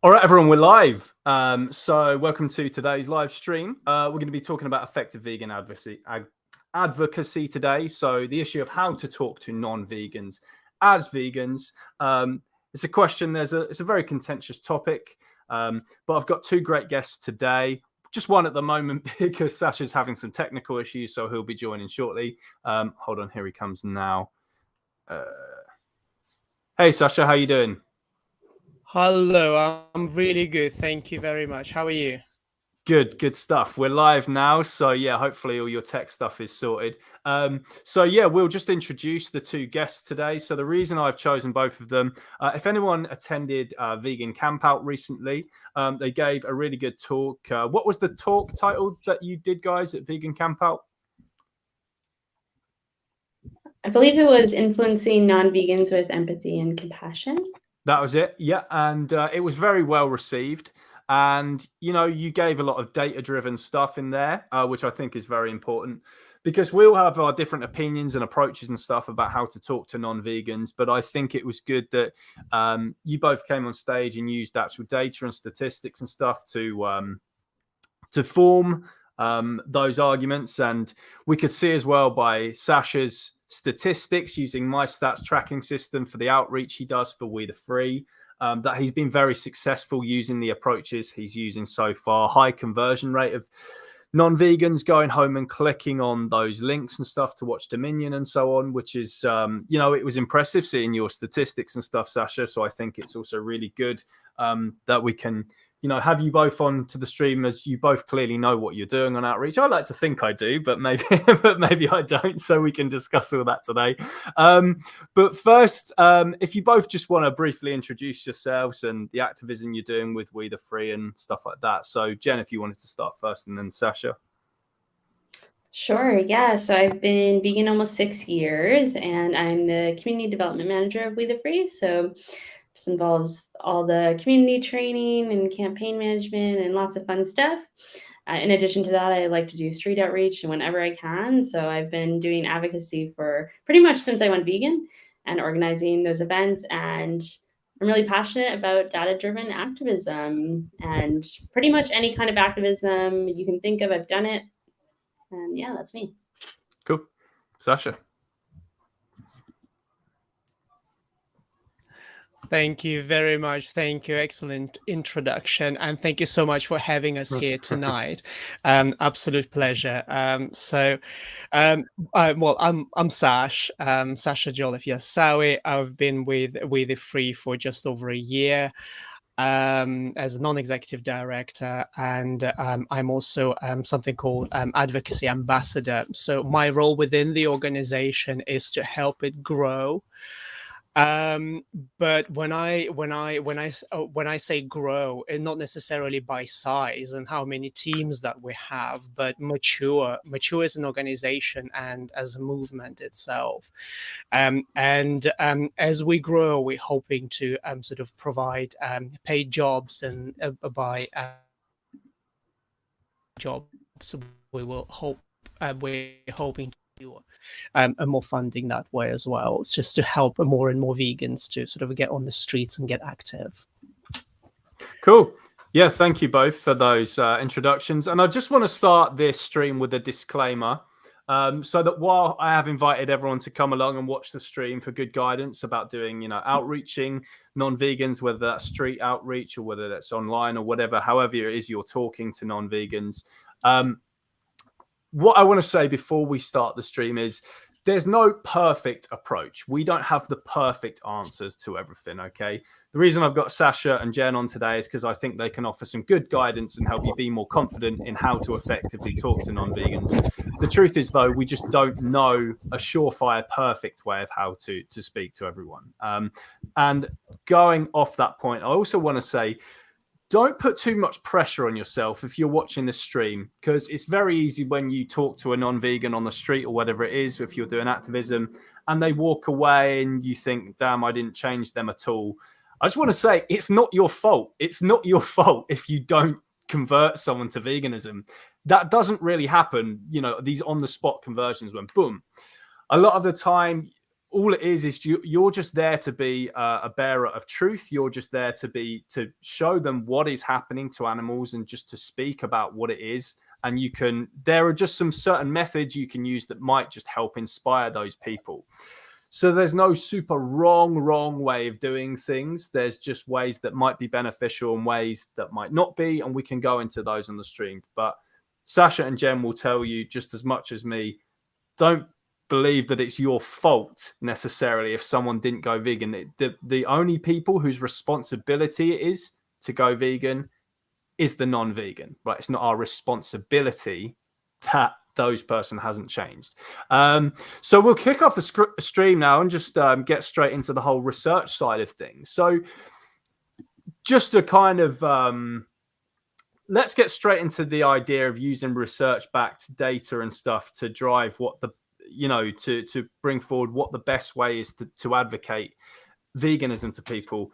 All right, everyone, we're live. So welcome to today's live stream. We're going to be talking about effective vegan advocacy today. So the issue of how to talk to non-vegans as vegans. It's a question. It's a very contentious topic, but I've got two great guests today. Just one at the moment because Sasha's having some technical issues, so he'll be joining shortly. Hold on, here he comes now. Hey, Sasha, how you doing? Hello, I'm really good. Thank you very much. How are you? Good stuff. We're live now, so yeah, hopefully all your tech stuff is sorted. So yeah, we'll just introduce the two guests today. So the reason I've chosen both of them, if anyone attended Vegan Camp Out recently, they gave a really good talk. What was the talk title that you did, guys, at Vegan Camp Out? I believe it was influencing non-vegans with empathy and compassion. That was it. Yeah, and it was very well received. And, you know, you gave a lot of data-driven stuff in there, which I think is very important because we all have our different opinions and approaches and stuff about how to talk to non-vegans. But I think it was good that you both came on stage and used actual data and statistics and stuff to form those arguments. And we could see as well by Sasha's statistics using my stats tracking system for the outreach he does for We the Free, that he's been very successful using the approaches he's using so far. High conversion rate of non-vegans going home and clicking on those links and stuff to watch Dominion and so on, which is, you know, it was impressive seeing your statistics and stuff, Sasha. So I think it's also really good that we can, you know, have you both on to the stream as you both clearly know what you're doing on outreach. I like to think I do, but maybe I don't. So we can discuss all that today. But first, if you both just want to briefly introduce yourselves and the activism you're doing with We the Free and stuff like that. So Jen, if you wanted to start first, and then Sasha. Sure, yeah. So I've been vegan almost 6 years, and I'm the community development manager of We the Free. So this involves all the community training and campaign management and lots of fun stuff. In addition to that, I like to do street outreach whenever I can. So I've been doing advocacy for pretty much since I went vegan and organizing those events. And I'm really passionate about data-driven activism, and pretty much any kind of activism you can think of, I've done it. And yeah, that's me. Cool. Sasha. Thank you very much. Thank you. Excellent introduction. And thank you so much for having us here tonight. Absolute pleasure. Well, I'm Sash, Sasha Jolliffe Yasawi. I've been with We the Free for just over a year. As a non-executive director, and I'm also something called advocacy ambassador. So my role within the organization is to help it grow. But when I say grow, and not necessarily by size and how many teams that we have, but mature as an organization and as a movement itself. As we grow, we're hoping to sort of provide paid jobs and by jobs. We're hoping and more funding that way as well. It's just to help more and more vegans to sort of get on the streets and get active. Cool. Yeah, thank you both for those introductions. And I just want to start this stream with a disclaimer. So that while I have invited everyone to come along and watch the stream for good guidance about doing, you know, outreaching non-vegans, whether that's street outreach or whether that's online or whatever, however it is you're talking to non-vegans, what I want to say before we start the stream is there's no perfect approach. We don't have the perfect answers to everything, okay? The reason I've got Sasha and Jen on today is because I think they can offer some good guidance and help you be more confident in how to effectively talk to non-vegans. The truth is, though, we just don't know a surefire, perfect way of how to speak to everyone. And going off that point, I also want to say, don't put too much pressure on yourself if you're watching this stream, because it's very easy when you talk to a non-vegan on the street or whatever it is, if you're doing activism, and they walk away and you think, damn, I didn't change them at all. I just want to say it's not your fault. It's not your fault if you don't convert someone to veganism. That doesn't really happen, you know, these on-the-spot conversions when boom. A lot of the time, all it is you're just there to be a bearer of truth. You're just there to show them what is happening to animals and just to speak about what it is. And there are just some certain methods you can use that might just help inspire those people. So there's no super wrong way of doing things. There's just ways that might be beneficial and ways that might not be. And we can go into those on the stream. But Sasha and Jen will tell you just as much as me, don't believe that it's your fault necessarily if someone didn't go vegan. The only people whose responsibility it is to go vegan is the non-vegan, right? It's not our responsibility that those person hasn't changed. So we'll kick off the stream now and just get straight into the whole research side of things. So just to kind of let's get straight into the idea of using research-backed data and stuff to drive what to bring forward what the best way is to advocate veganism to people.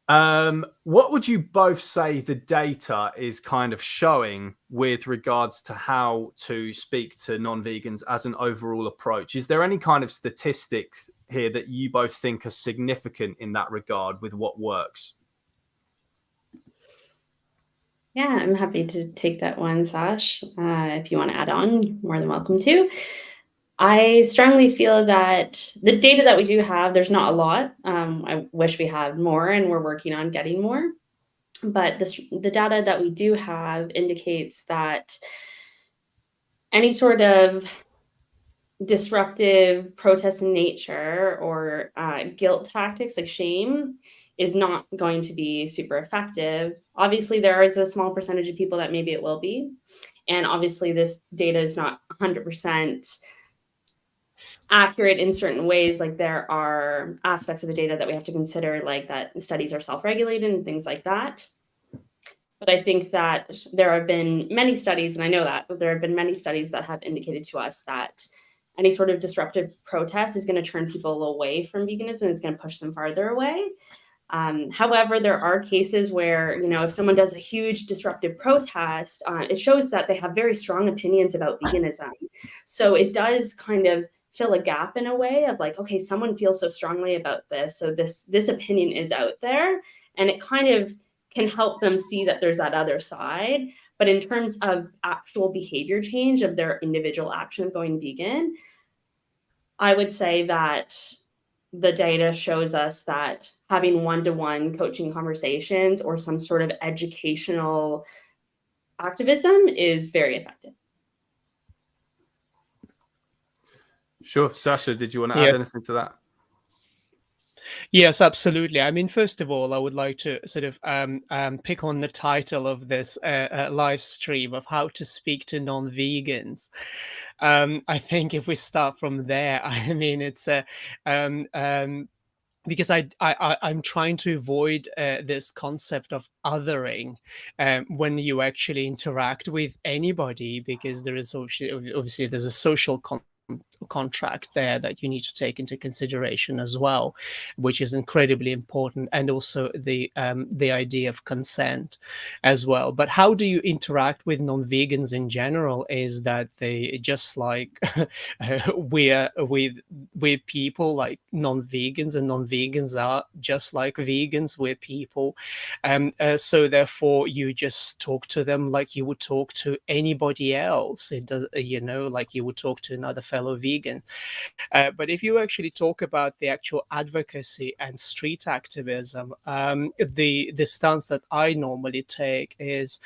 What would you both say the data is kind of showing with regards to how to speak to non-vegans as an overall approach? Is there any kind of statistics here that you both think are significant in that regard with what works? Yeah, I'm happy to take that one, Sash. If you want to add on, you're more than welcome to. I strongly feel that the data that we do have, there's not a lot. I wish we had more, and we're working on getting more. But the data that we do have indicates that any sort of disruptive protest in nature or guilt tactics like shame is not going to be super effective. Obviously, there is a small percentage of people that maybe it will be. And obviously, this data is not 100% accurate in certain ways. Like there are aspects of the data that we have to consider, like that studies are self-regulated and things like that. But I think that there have been many studies, and I know that, but there have been many studies that have indicated to us that any sort of disruptive protest is going to turn people away from veganism. It's going to push them farther away. However, there are cases where, if someone does a huge disruptive protest, it shows that they have very strong opinions about veganism. So it does kind of fill a gap in a way of like, okay, someone feels so strongly about this, so this opinion is out there, and it kind of can help them see that there's that other side. But in terms of actual behavior change of their individual action of going vegan, I would say that the data shows us that having one-to-one coaching conversations or some sort of educational activism is very effective. Sure. Sasha, did you want to add anything to that? Yes, absolutely. I mean, first of all, I would like to sort of pick on the title of this live stream of how to speak to non-vegans. I think if we start from there, I mean, it's because I'm trying to avoid this concept of othering when you actually interact with anybody, because there is obviously there's a social contract there that you need to take into consideration as well, which is incredibly important, and also the idea of consent as well. But how do you interact with non-vegans in general is that they just like we're people like non-vegans, and non-vegans are just like vegans, we're people, so therefore you just talk to them like you would talk to anybody else. It does, like you would talk to another fellow vegan. But if you actually talk about the actual advocacy and street activism, the stance that I normally take is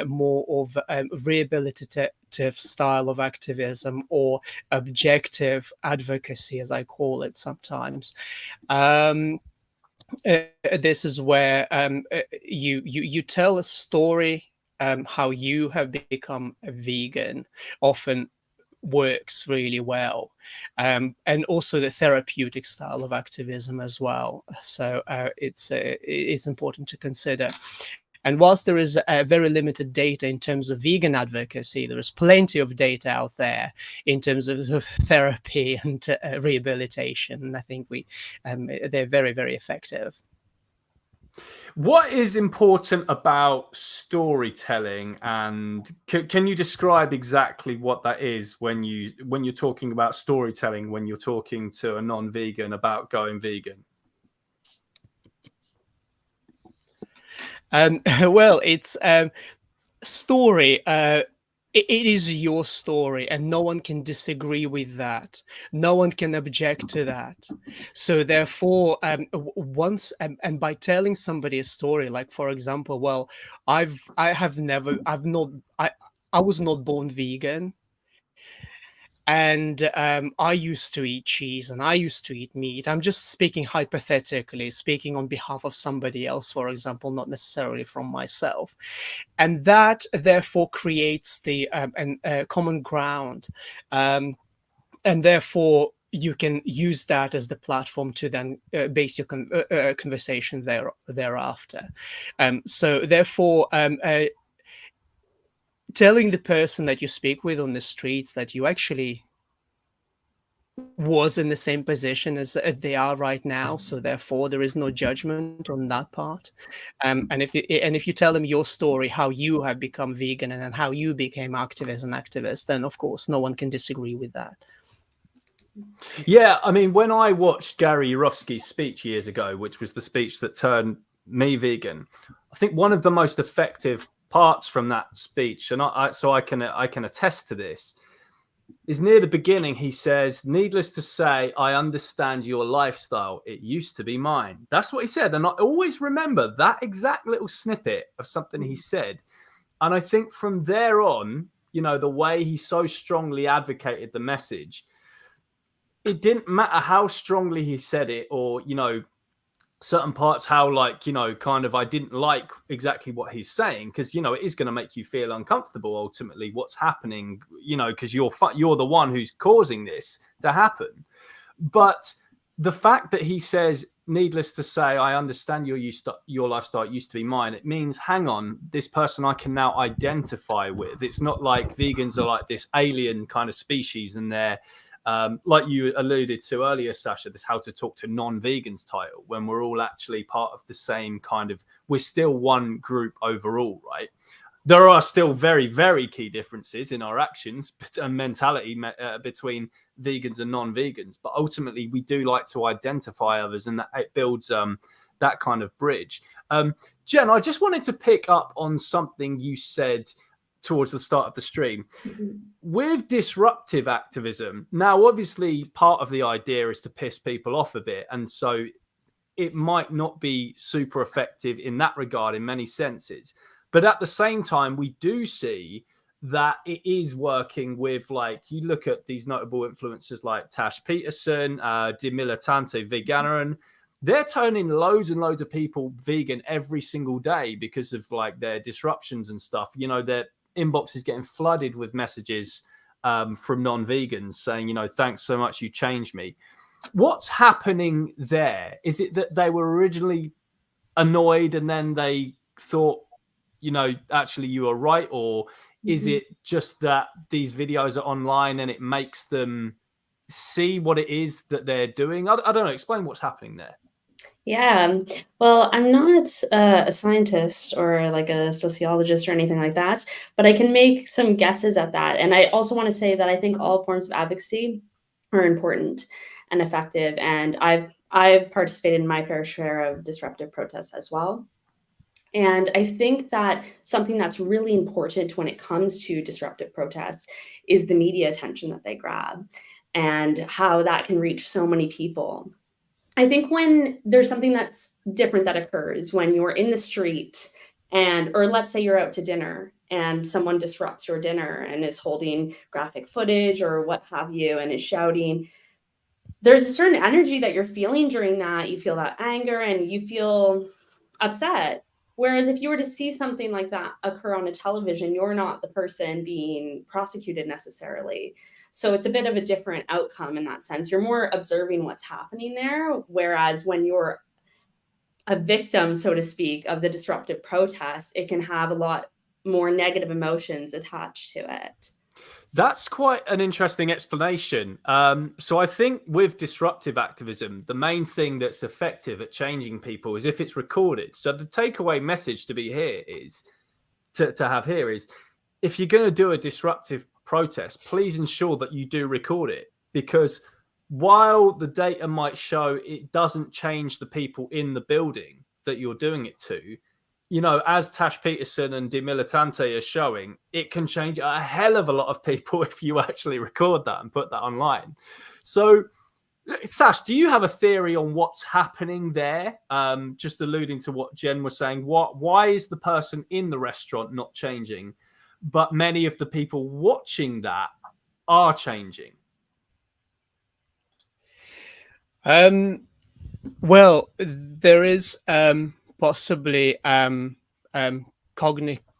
more of rehabilitative style of activism, or objective advocacy, as I call it sometimes. This is where you tell a story, how you have become a vegan, often works really well, and also the therapeutic style of activism as well. So it's important to consider. And whilst there is very limited data in terms of vegan advocacy, there is plenty of data out there in terms of therapy and rehabilitation. And I think they're very, very effective. What is important about storytelling, and can you describe exactly what that is when you're talking about storytelling, when you're talking to a non-vegan about going vegan? Well, it's story. It is your story, and no one can disagree with that. No one can object to that. So therefore, once and by telling somebody a story, like for example, well, I have never, I've not, I was not born vegan. And I used to eat cheese and I used to eat meat. I'm just speaking hypothetically, speaking on behalf of somebody else, for example, not necessarily from myself. And that therefore creates the common ground. And therefore, you can use that as the platform to then base your conversation thereafter. So therefore, telling the person that you speak with on the streets that you actually was in the same position as they are right now, so therefore there is no judgment on that part. And if you tell them your story, how you have become vegan and then how you became active as an activist, then of course no one can disagree with that. Yeah, I mean, when I watched Gary Yourofsky's speech years ago, which was the speech that turned me vegan, I think one of the most effective parts from that speech, and I can attest to this, is near the beginning. He says, "Needless to say, I understand your lifestyle. It used to be mine." That's what he said, and I always remember that exact little snippet of something he said. And I think from there on, the way he so strongly advocated the message, it didn't matter how strongly he said it, or certain parts, how kind of I didn't like exactly what he's saying, because it is going to make you feel uncomfortable ultimately what's happening, because you're the one who's causing this to happen. But the fact that he says, needless to say, I understand your lifestyle, it used to be mine, it means, hang on, this person I can now identify with. It's not like vegans are like this alien kind of species, and they're like you alluded to earlier, Sasha, this How to Talk to Non-Vegans title, when we're all actually part of the same kind of, we're still one group overall, right? There are still very, very key differences in our actions and mentality between vegans and non-vegans, but ultimately we do like to identify others, and that it builds that kind of bridge. Jen, I just wanted to pick up on something you said towards the start of the stream. Mm-hmm. With disruptive activism, now obviously part of the idea is to piss people off a bit, and so it might not be super effective in that regard in many senses. But at the same time, we do see that it is working with, like, you look at these notable influencers like Tash Peterson, De Militante Veganerin, they're turning loads and loads of people vegan every single day because of like their disruptions and stuff. Their inbox is getting flooded with messages from non-vegans saying, thanks so much, you changed me. What's happening there? Is it that they were originally annoyed and then they thought, actually you are right? Or is it just that these videos are online and it makes them see what it is that they're doing? I don't know. Explain what's happening there. Yeah, well, I'm not a scientist or like a sociologist or anything like that, but I can make some guesses at that. And I also want to say that I think all forms of advocacy are important and effective. And I've participated in my fair share of disruptive protests as well. And I think that something that's really important when it comes to disruptive protests is the media attention that they grab and how that can reach so many people. I think when there's something that's different that occurs when you're in the street or let's say you're out to dinner and someone disrupts your dinner and is holding graphic footage or what have you and is shouting, there's a certain energy that you're feeling during that. You feel that anger and you feel upset. Whereas if you were to see something like that occur on a television, you're not the person being prosecuted necessarily. So it's a bit of a different outcome in that sense. You're more observing what's happening there. Whereas when you're a victim, so to speak, of the disruptive protest, it can have a lot more negative emotions attached to it. That's quite an interesting explanation. So I think with disruptive activism, the main thing that's effective at changing people is if it's recorded. So the takeaway message to be here is to have here is, if you're going to do a disruptive protest, please ensure that you do record it, because while the data might show it doesn't change the people in the building that you're doing it to, you know, as Tash Peterson and De Militante are showing, it can change a hell of a lot of people if you actually record that and put that online. So, Sash, do you have a theory on what's happening there? Just alluding to what Jen was saying, why is the person in the restaurant not changing, but many of the people watching that are changing? Well, there is possibly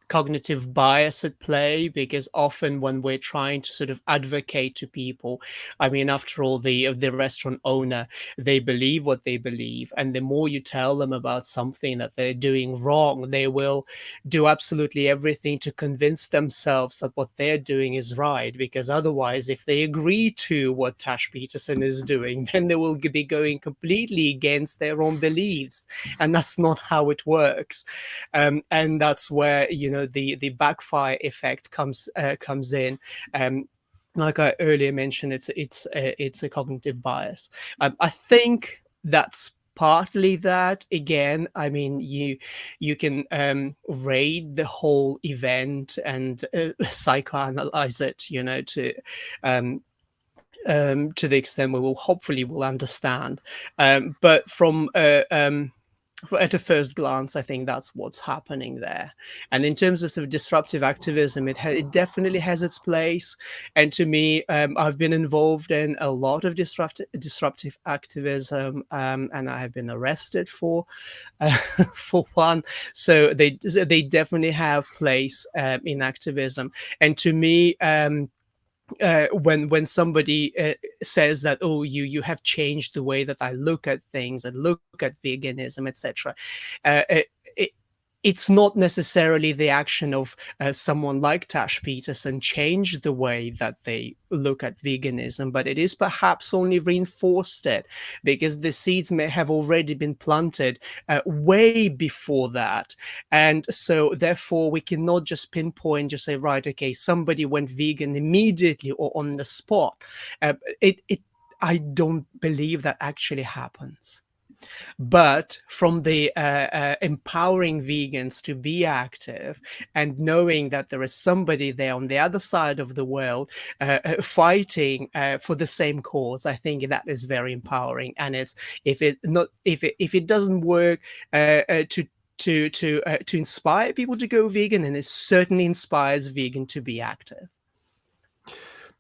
cognitive bias at play, because often when we're trying to sort of advocate to people, I mean, after all, the restaurant owner, they believe what they believe, and the more you tell them about something that they're doing wrong, they will do absolutely everything to convince themselves that what they're doing is right, because otherwise, if they agree to what Tash Peterson is doing, then they will be going completely against their own beliefs, and that's not how it works. And that's where, you know, the backfire effect comes in. Like I earlier mentioned, it's a cognitive bias. I think that's partly that. Again, I mean, you can rate the whole event and psychoanalyze it, you know, to the extent we will hopefully will understand. But from at a first glance, I think that's what's happening there. And in terms of, sort of disruptive activism, it definitely has its place. And to me, I've been involved in a lot of disruptive activism, and I have been arrested for one. So they definitely have place in activism. And to me, when somebody says that, oh, you have changed the way that I look at things and look at veganism, etc., it's not necessarily the action of someone like Tash Peterson change the way that they look at veganism, but it is perhaps only reinforced it, because the seeds may have already been planted way before that. And so therefore we cannot just pinpoint, just say, right, okay, somebody went vegan immediately or on the spot. I don't believe that actually happens. But from the empowering vegans to be active and knowing that there is somebody there on the other side of the world fighting for the same cause, I think that is very empowering. And it's if it doesn't work to inspire people to go vegan, and it certainly inspires vegan to be active.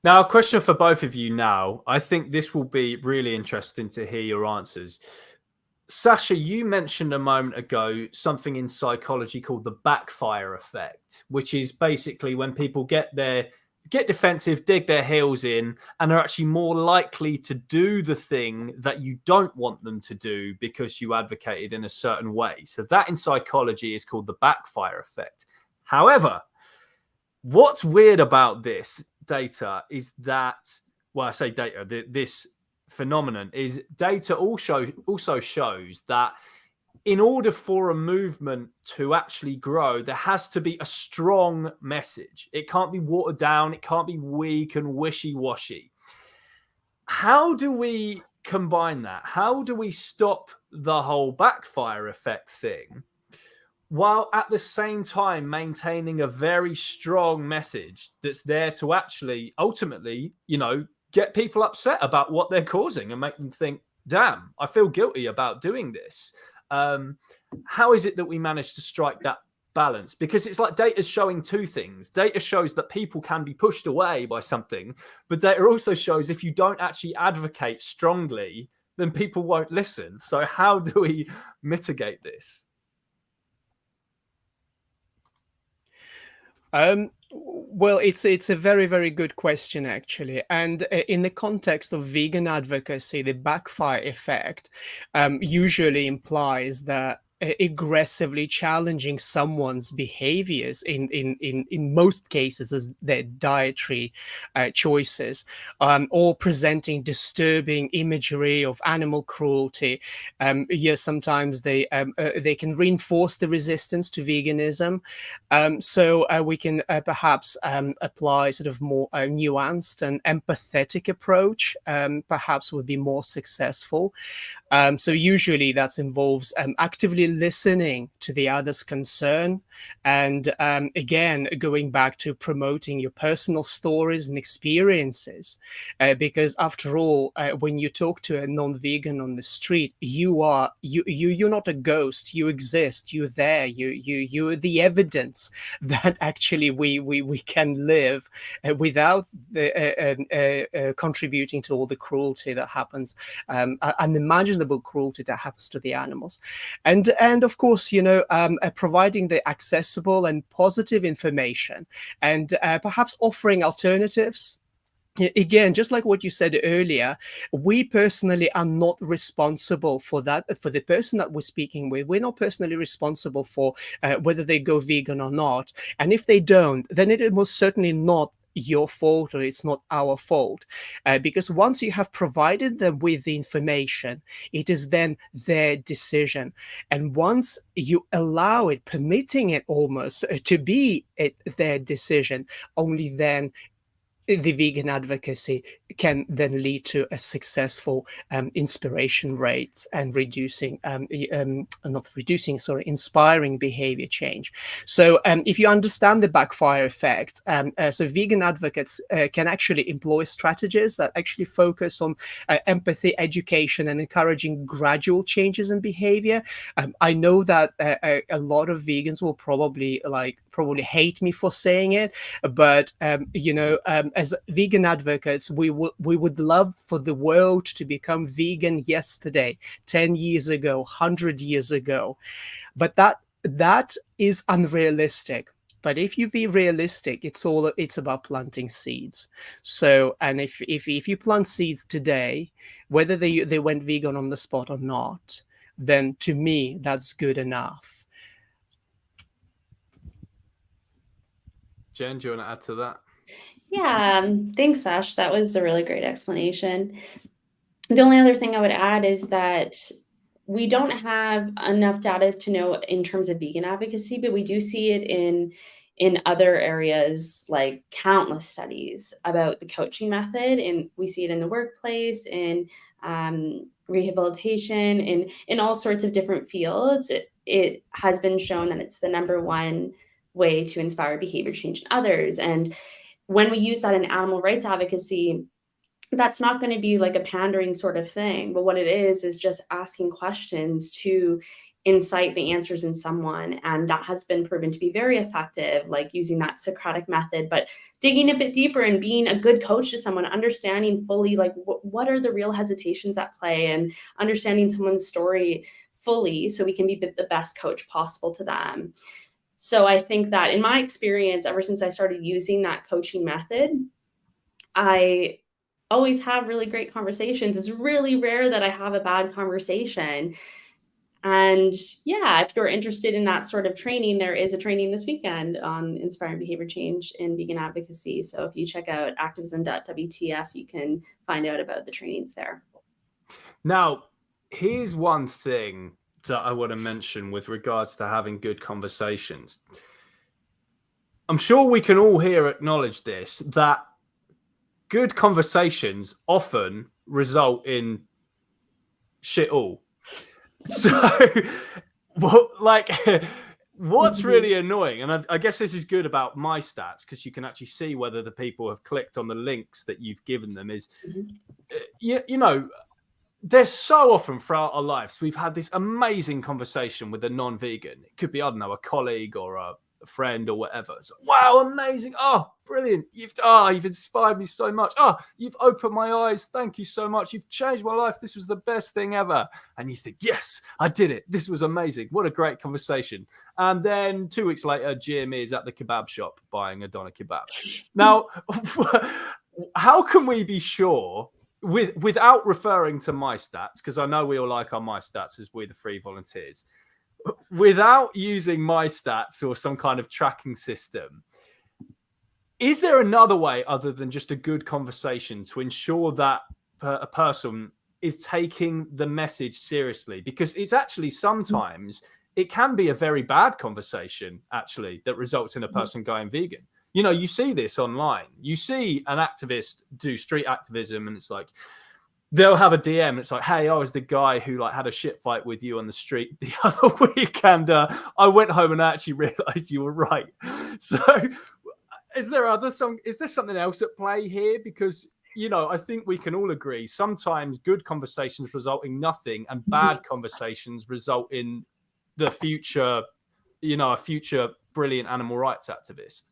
Now, a question for both of you now. I think this will be really interesting to hear your answers. Sasha, you mentioned a moment ago something in psychology called the backfire effect, which is basically when people get defensive, dig their heels in, and are actually more likely to do the thing that you don't want them to do because you advocated in a certain way. So that in psychology is called the backfire effect. However, what's weird about this data is that, well, I say data, this phenomenon is data also shows that in order for a movement to actually grow, there has to be a strong message. It can't be watered down. It can't be weak and wishy-washy. How do we combine that? How do we stop the whole backfire effect thing while at the same time maintaining a very strong message that's there to actually ultimately, you know, get people upset about what they're causing and make them think, damn, I feel guilty about doing this? How is it that we manage to strike that balance? Because it's like data's showing two things. Data shows that people can be pushed away by something, but data also shows if you don't actually advocate strongly, then people won't listen. So how do we mitigate this? Well, it's a very, very good question, actually. And in the context of vegan advocacy, the backfire effect usually implies that aggressively challenging someone's behaviors in most cases as their dietary choices, or presenting disturbing imagery of animal cruelty. Yes, sometimes they can reinforce the resistance to veganism. So we can perhaps apply sort of more nuanced and empathetic approach, perhaps would be more successful. So usually that involves actively listening to the other's concern, and again, going back to promoting your personal stories and experiences, because after all, when you talk to a non-vegan on the street, you're not a ghost. You exist. You're there. You're the evidence that actually we can live without the contributing to all the cruelty that happens, unimaginable cruelty that happens to the animals. And of course, providing the accessible and positive information, and perhaps offering alternatives. Again, just like what you said earlier, we personally are not responsible for that. For the person that we're speaking with, we're not personally responsible for whether they go vegan or not. And if they don't, then it is most certainly not your fault, or it's not our fault, because once you have provided them with the information, it is then their decision. And once you allow it, permitting it almost to be their decision, only then the vegan advocacy can then lead to a successful inspiration rates and inspiring behavior change. So if you understand the backfire effect, so vegan advocates can actually employ strategies that actually focus on empathy, education, and encouraging gradual changes in behavior. I know that a lot of vegans will probably hate me for saying it, but as vegan advocates, we would love for the world to become vegan yesterday, 10 years ago, 100 years ago. But that is unrealistic. But if you be realistic, it's about planting seeds. So, and if you plant seeds today, whether they went vegan on the spot or not, then to me, that's good enough. Jen, do you want to add to that? Yeah, thanks, Sash. That was a really great explanation. The only other thing I would add is that we don't have enough data to know in terms of vegan advocacy, but we do see it in other areas, like countless studies about the coaching method, and we see it in the workplace, in rehabilitation, in all sorts of different fields. It has been shown that it's the number one way to inspire behavior change in others. And when we use that in animal rights advocacy, that's not going to be like a pandering sort of thing, but what it is just asking questions to incite the answers in someone. And that has been proven to be very effective, like using that Socratic method, but digging a bit deeper and being a good coach to someone, understanding fully like what are the real hesitations at play, and understanding someone's story fully so we can be the best coach possible to them. So I think that in my experience, ever since I started using that coaching method, I always have really great conversations. It's really rare that I have a bad conversation. And yeah, if you're interested in that sort of training, there is a training this weekend on inspiring behavior change in vegan advocacy. So if you check out activism.wtf, you can find out about the trainings there. Now, here's one thing that I want to mention with regards to having good conversations. I'm sure we can all here acknowledge this, that good conversations often result in shit all. So, what's really annoying, and I guess this is good about my stats, because you can actually see whether the people have clicked on the links that you've given them, is, there's so often throughout our lives, we've had this amazing conversation with a non-vegan. It could be, I don't know, a colleague or a friend or whatever. It's like, wow, amazing. Oh, brilliant. You've inspired me so much. Oh, you've opened my eyes. Thank you so much. You've changed my life. This was the best thing ever. And you think, yes, I did it. This was amazing. What a great conversation. And then 2 weeks later, Jim is at the kebab shop buying a doner kebab. Now, how can we be sure, without referring to my stats, because I know we all like our my stats as we're the free volunteers, without using my stats or some kind of tracking system, is there another way other than just a good conversation to ensure that a person is taking the message seriously? Because it's actually sometimes it can be a very bad conversation actually that results in a person going vegan. You know, you see this online. You see an activist do street activism, and it's like they'll have a DM. And it's like, hey, I was the guy who like had a shit fight with you on the street the other week, and I went home and I actually realized you were right. So, is there something else at play here? Because you know, I think we can all agree sometimes good conversations result in nothing, and bad conversations result in the future, you know, a future brilliant animal rights activist.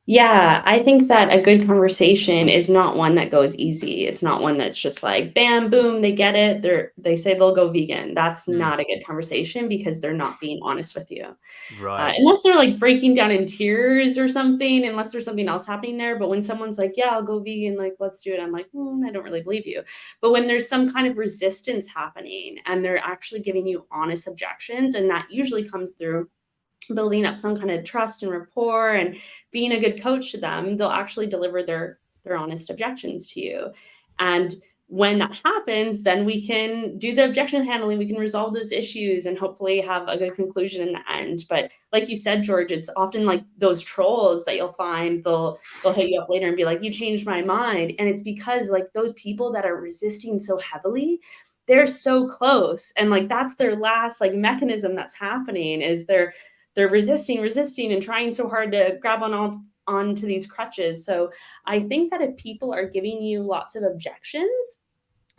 Yeah, I think that a good conversation is not one that goes easy. It's not one that's just like, bam, boom, they get it. They say they'll go vegan. That's not a good conversation because they're not being honest with you. Right. Unless they're like breaking down in tears or something, unless there's something else happening there. But when someone's like, yeah, I'll go vegan, like, let's do it. I'm like, I don't really believe you. But when there's some kind of resistance happening and they're actually giving you honest objections, and that usually comes through building up some kind of trust and rapport and being a good coach to them, they'll actually deliver their honest objections to you. And when that happens, then we can do the objection handling, we can resolve those issues and hopefully have a good conclusion in the end. But like you said, George, it's often like those trolls that you'll find, they'll hit you up later and be like, you changed my mind. And it's because like those people that are resisting so heavily, they're so close. And like that's their last like mechanism that's happening is they're resisting and trying so hard to grab onto these crutches. So I think that if people are giving you lots of objections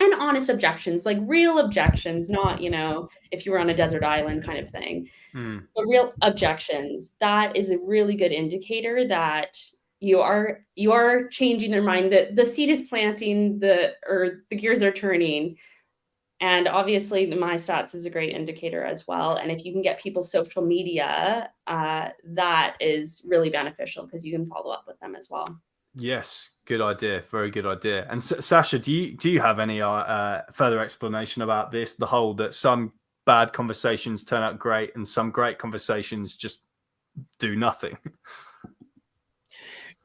and honest objections, like real objections, not, you know, if you were on a desert island kind of thing, but real objections, that is a really good indicator that you are changing their mind, that the seed is planting, the gears are turning. And obviously, the My Stats is a great indicator as well. And if you can get people's social media, that is really beneficial because you can follow up with them as well. Yes, good idea. Very good idea. And Sasha, do you have any further explanation about this? The whole that some bad conversations turn out great and some great conversations just do nothing.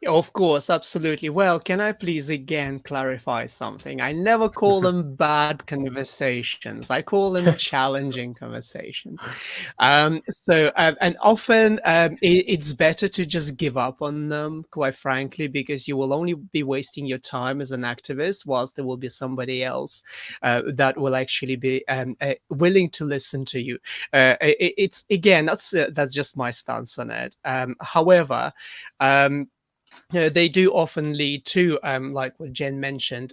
Of course, absolutely. Well, can I please again clarify something? I never call them bad conversations. I call them challenging conversations. And often it's better to just give up on them, quite frankly, because you will only be wasting your time as an activist, whilst there will be somebody else that will actually be willing to listen to you. It's again, that's just my stance on it. However, they do often lead to, like what Jen mentioned,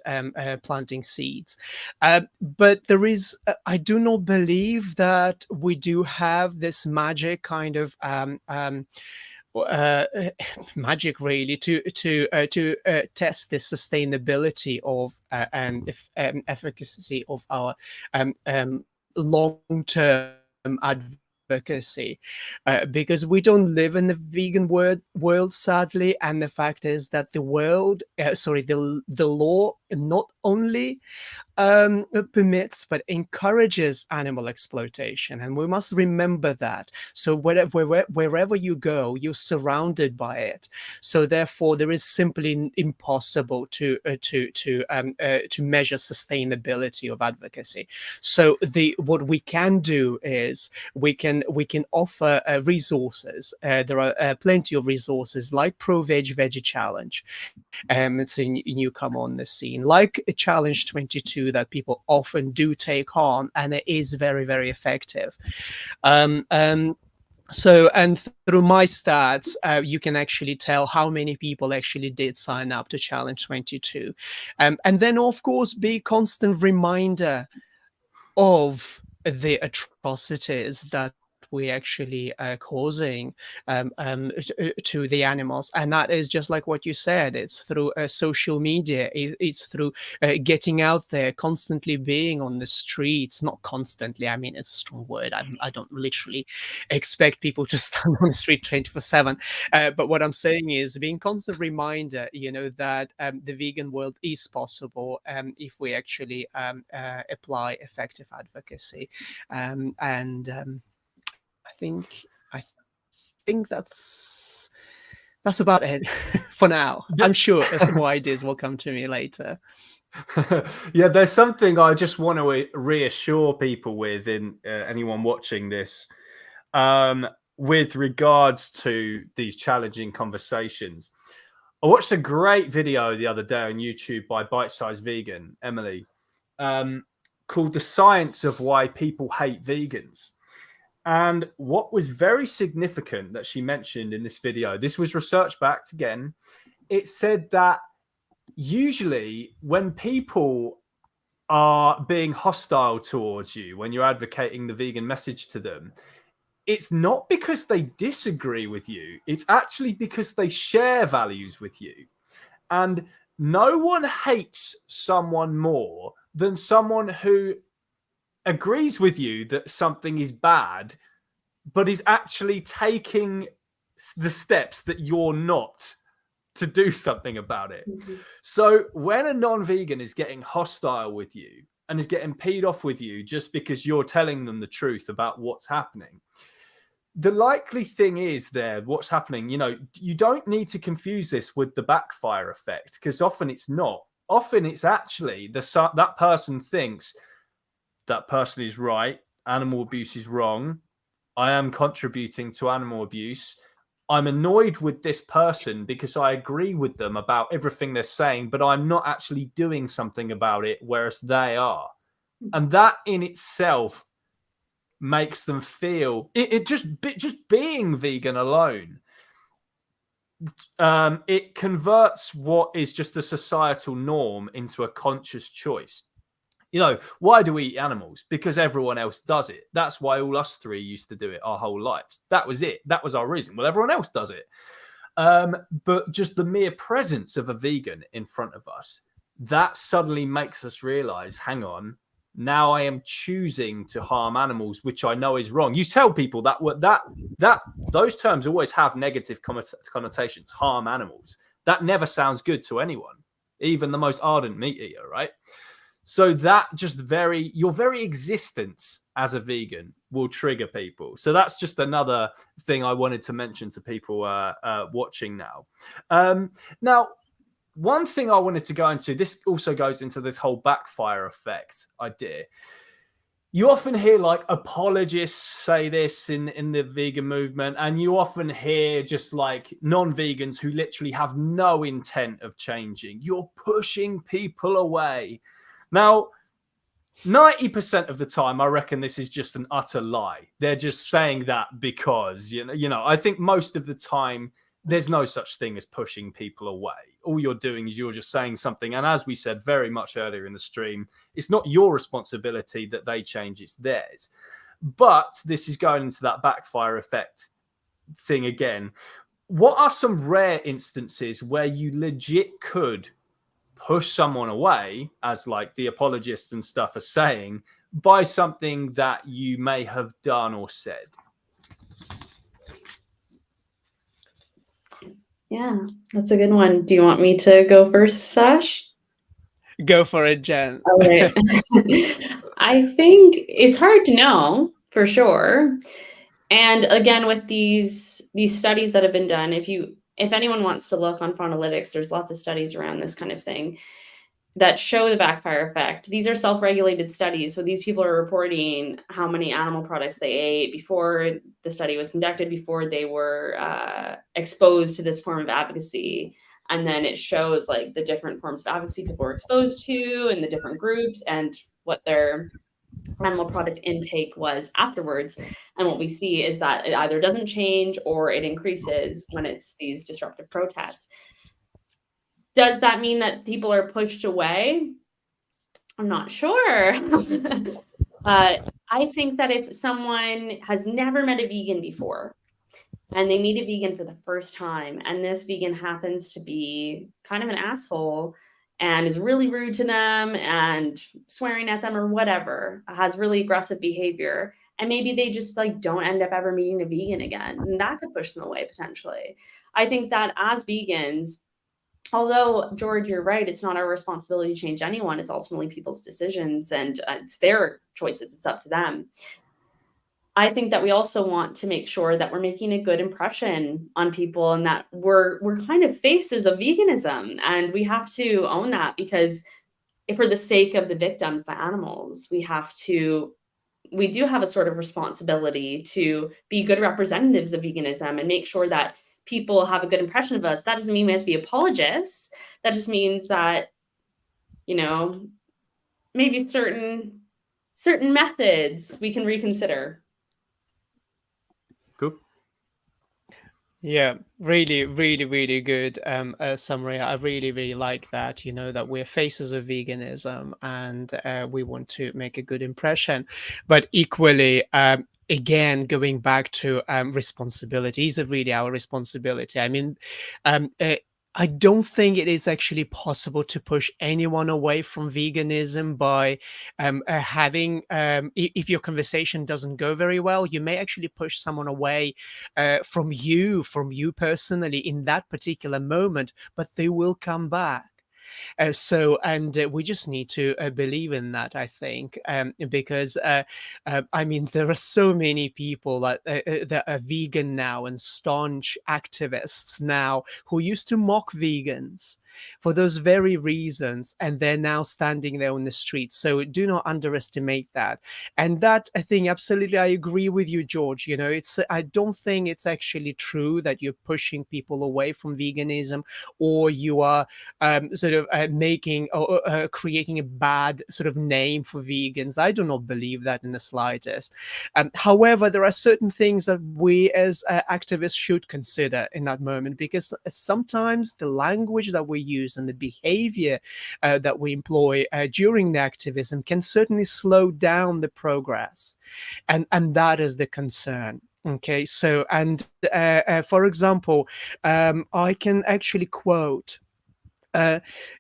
planting seeds. But there is, I do not believe that we do have this magic kind of magic really to test the sustainability of and efficacy of our long-term advocacy, because we don't live in the vegan world, sadly. And the fact is that the law not only permits but encourages animal exploitation, and we must remember that. So wherever you go, you're surrounded by it. So therefore, there is simply impossible to measure sustainability of advocacy. So what we can do is we can offer resources. There are plenty of resources like Veggie Challenge. It's a newcomer on the scene, like a Challenge 22 that people often do take on, and it is very, very effective. So, and through My Stats, you can actually tell how many people actually did sign up to Challenge 22. And then, of course, be a constant reminder of the atrocities that we actually are causing to the animals. And that is just like what you said. It's through social media. It's through getting out there, constantly being on the streets. Not constantly, I mean, it's a strong word. I don't literally expect people to stand on the street 24/7. But what I'm saying is being constant reminder, that the vegan world is possible if we actually apply effective advocacy. I think that's about it for now. I'm sure some more ideas will come to me later. Yeah, there's something I just want to reassure people with, in anyone watching this, with regards to these challenging conversations. I watched a great video the other day on YouTube by Bite Size Vegan, Emily, called The Science of Why People Hate Vegans. And what was very significant that she mentioned in this video, this was research backed again, it said that usually when people are being hostile towards you, when you're advocating the vegan message to them, it's not because they disagree with you. It's actually because they share values with you. And no one hates someone more than someone who agrees with you that something is bad, but is actually taking the steps that you're not to do something about it. Mm-hmm. So when a non-vegan is getting hostile with you and is getting peed off with you just because you're telling them the truth about what's happening, the likely thing is what's happening, you don't need to confuse this with the backfire effect, because often it's not. Often it's actually that person thinks that person is right, animal abuse is wrong, I am contributing to animal abuse, I'm annoyed with this person because I agree with them about everything they're saying, but I'm not actually doing something about it, whereas they are. And that in itself makes them feel it just being vegan alone. It converts what is just a societal norm into a conscious choice. Why do we eat animals? Because everyone else does it. That's why all us three used to do it our whole lives. That was it. That was our reason. Well, everyone else does it. But just the mere presence of a vegan in front of us, that suddenly makes us realize, hang on, now I am choosing to harm animals, which I know is wrong. You tell people that those terms always have negative connotations. Harm animals. That never sounds good to anyone, even the most ardent meat eater, right? So that your very existence as a vegan will trigger people. So that's just another thing I wanted to mention to people watching now. Now, one thing I wanted to go into, this also goes into this whole backfire effect idea. You often hear like apologists say this in the vegan movement, and you often hear just like non-vegans who literally have no intent of changing. You're pushing people away. Now, 90% of the time, I reckon this is just an utter lie. They're just saying that because, I think most of the time, there's no such thing as pushing people away. All you're doing is you're just saying something. And as we said very much earlier in the stream, it's not your responsibility that they change, it's theirs. But this is going into that backfire effect thing again. What are some rare instances where you legit could push someone away, as like the apologists and stuff are saying, by something that you may have done or said? Yeah, that's a good one. Do you want me to go first, Sash? Go for it, Jen. All right. I think it's hard to know for sure. And again, with these studies that have been done, if anyone wants to look on Faunalytics, there's lots of studies around this kind of thing that show the backfire effect. These are self-regulated studies. So these people are reporting how many animal products they ate before the study was conducted, before they were exposed to this form of advocacy. And then it shows like the different forms of advocacy people were exposed to and the different groups and what their animal product intake was afterwards. And what we see is that it either doesn't change or it increases when it's these disruptive protests. Does that mean that people are pushed away? I'm not sure. I think that if someone has never met a vegan before and they meet a vegan for the first time, and this vegan happens to be kind of an asshole and is really rude to them and swearing at them or whatever, has really aggressive behavior, and maybe they just like don't end up ever meeting a vegan again, and that could push them away potentially. I think that as vegans, although, George, you're right, it's not our responsibility to change anyone. It's ultimately people's decisions and it's their choices. It's up to them. I think that we also want to make sure that we're making a good impression on people, and that we're kind of faces of veganism, and we have to own that, because if for the sake of the victims, the animals, we do have a sort of responsibility to be good representatives of veganism and make sure that people have a good impression of us. That doesn't mean we have to be apologists. That just means that, you know, maybe certain methods we can reconsider. Cool. Yeah, really, really, really good summary. I really, really like that. You know, that we're faces of veganism, and we want to make a good impression. But equally, again, going back to responsibilities are really our responsibility. I mean, I don't think it is actually possible to push anyone away from veganism by having, if your conversation doesn't go very well, you may actually push someone away from you personally in that particular moment, but they will come back. We just need to believe in that, I think, because I mean, there are so many people that are vegan now and staunch activists now who used to mock vegans for those very reasons, and they're now standing there on the streets. So do not underestimate that. And that, I think, absolutely, I agree with you, George. You know, I don't think it's actually true that you're pushing people away from veganism, or you are sort of making or creating a bad sort of name for vegans. I do not believe that in the slightest. However, there are certain things that we as activists should consider in that moment, because sometimes the language that we use and the behavior that we employ during the activism can certainly slow down the progress. And that is the concern. Okay, so, and for example, I can actually quote,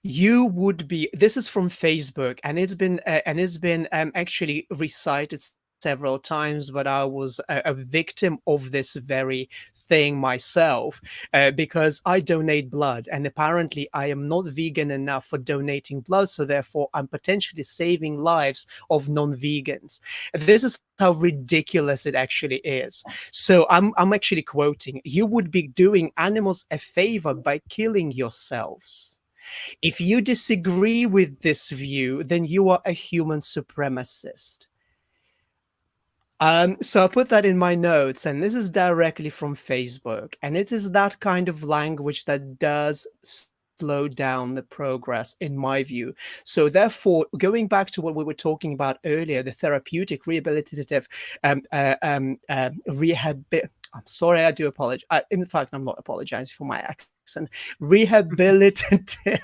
you would be, this is from Facebook, and it's been actually recited several times, but I was a victim of this very thing myself, because I donate blood, and apparently I am not vegan enough for donating blood, so therefore I'm potentially saving lives of non-vegans. This is how ridiculous it actually is. So I'm actually quoting, "You would be doing animals a favor by killing yourselves. If you disagree with this view, then you are a human supremacist." So I put that in my notes, and this is directly from Facebook. And it is that kind of language that does slow down the progress, in my view. So therefore, going back to what we were talking about earlier, the therapeutic, rehabilitative, I'm sorry, I do apologize. In fact, I'm not apologizing for my accent. Rehabilitative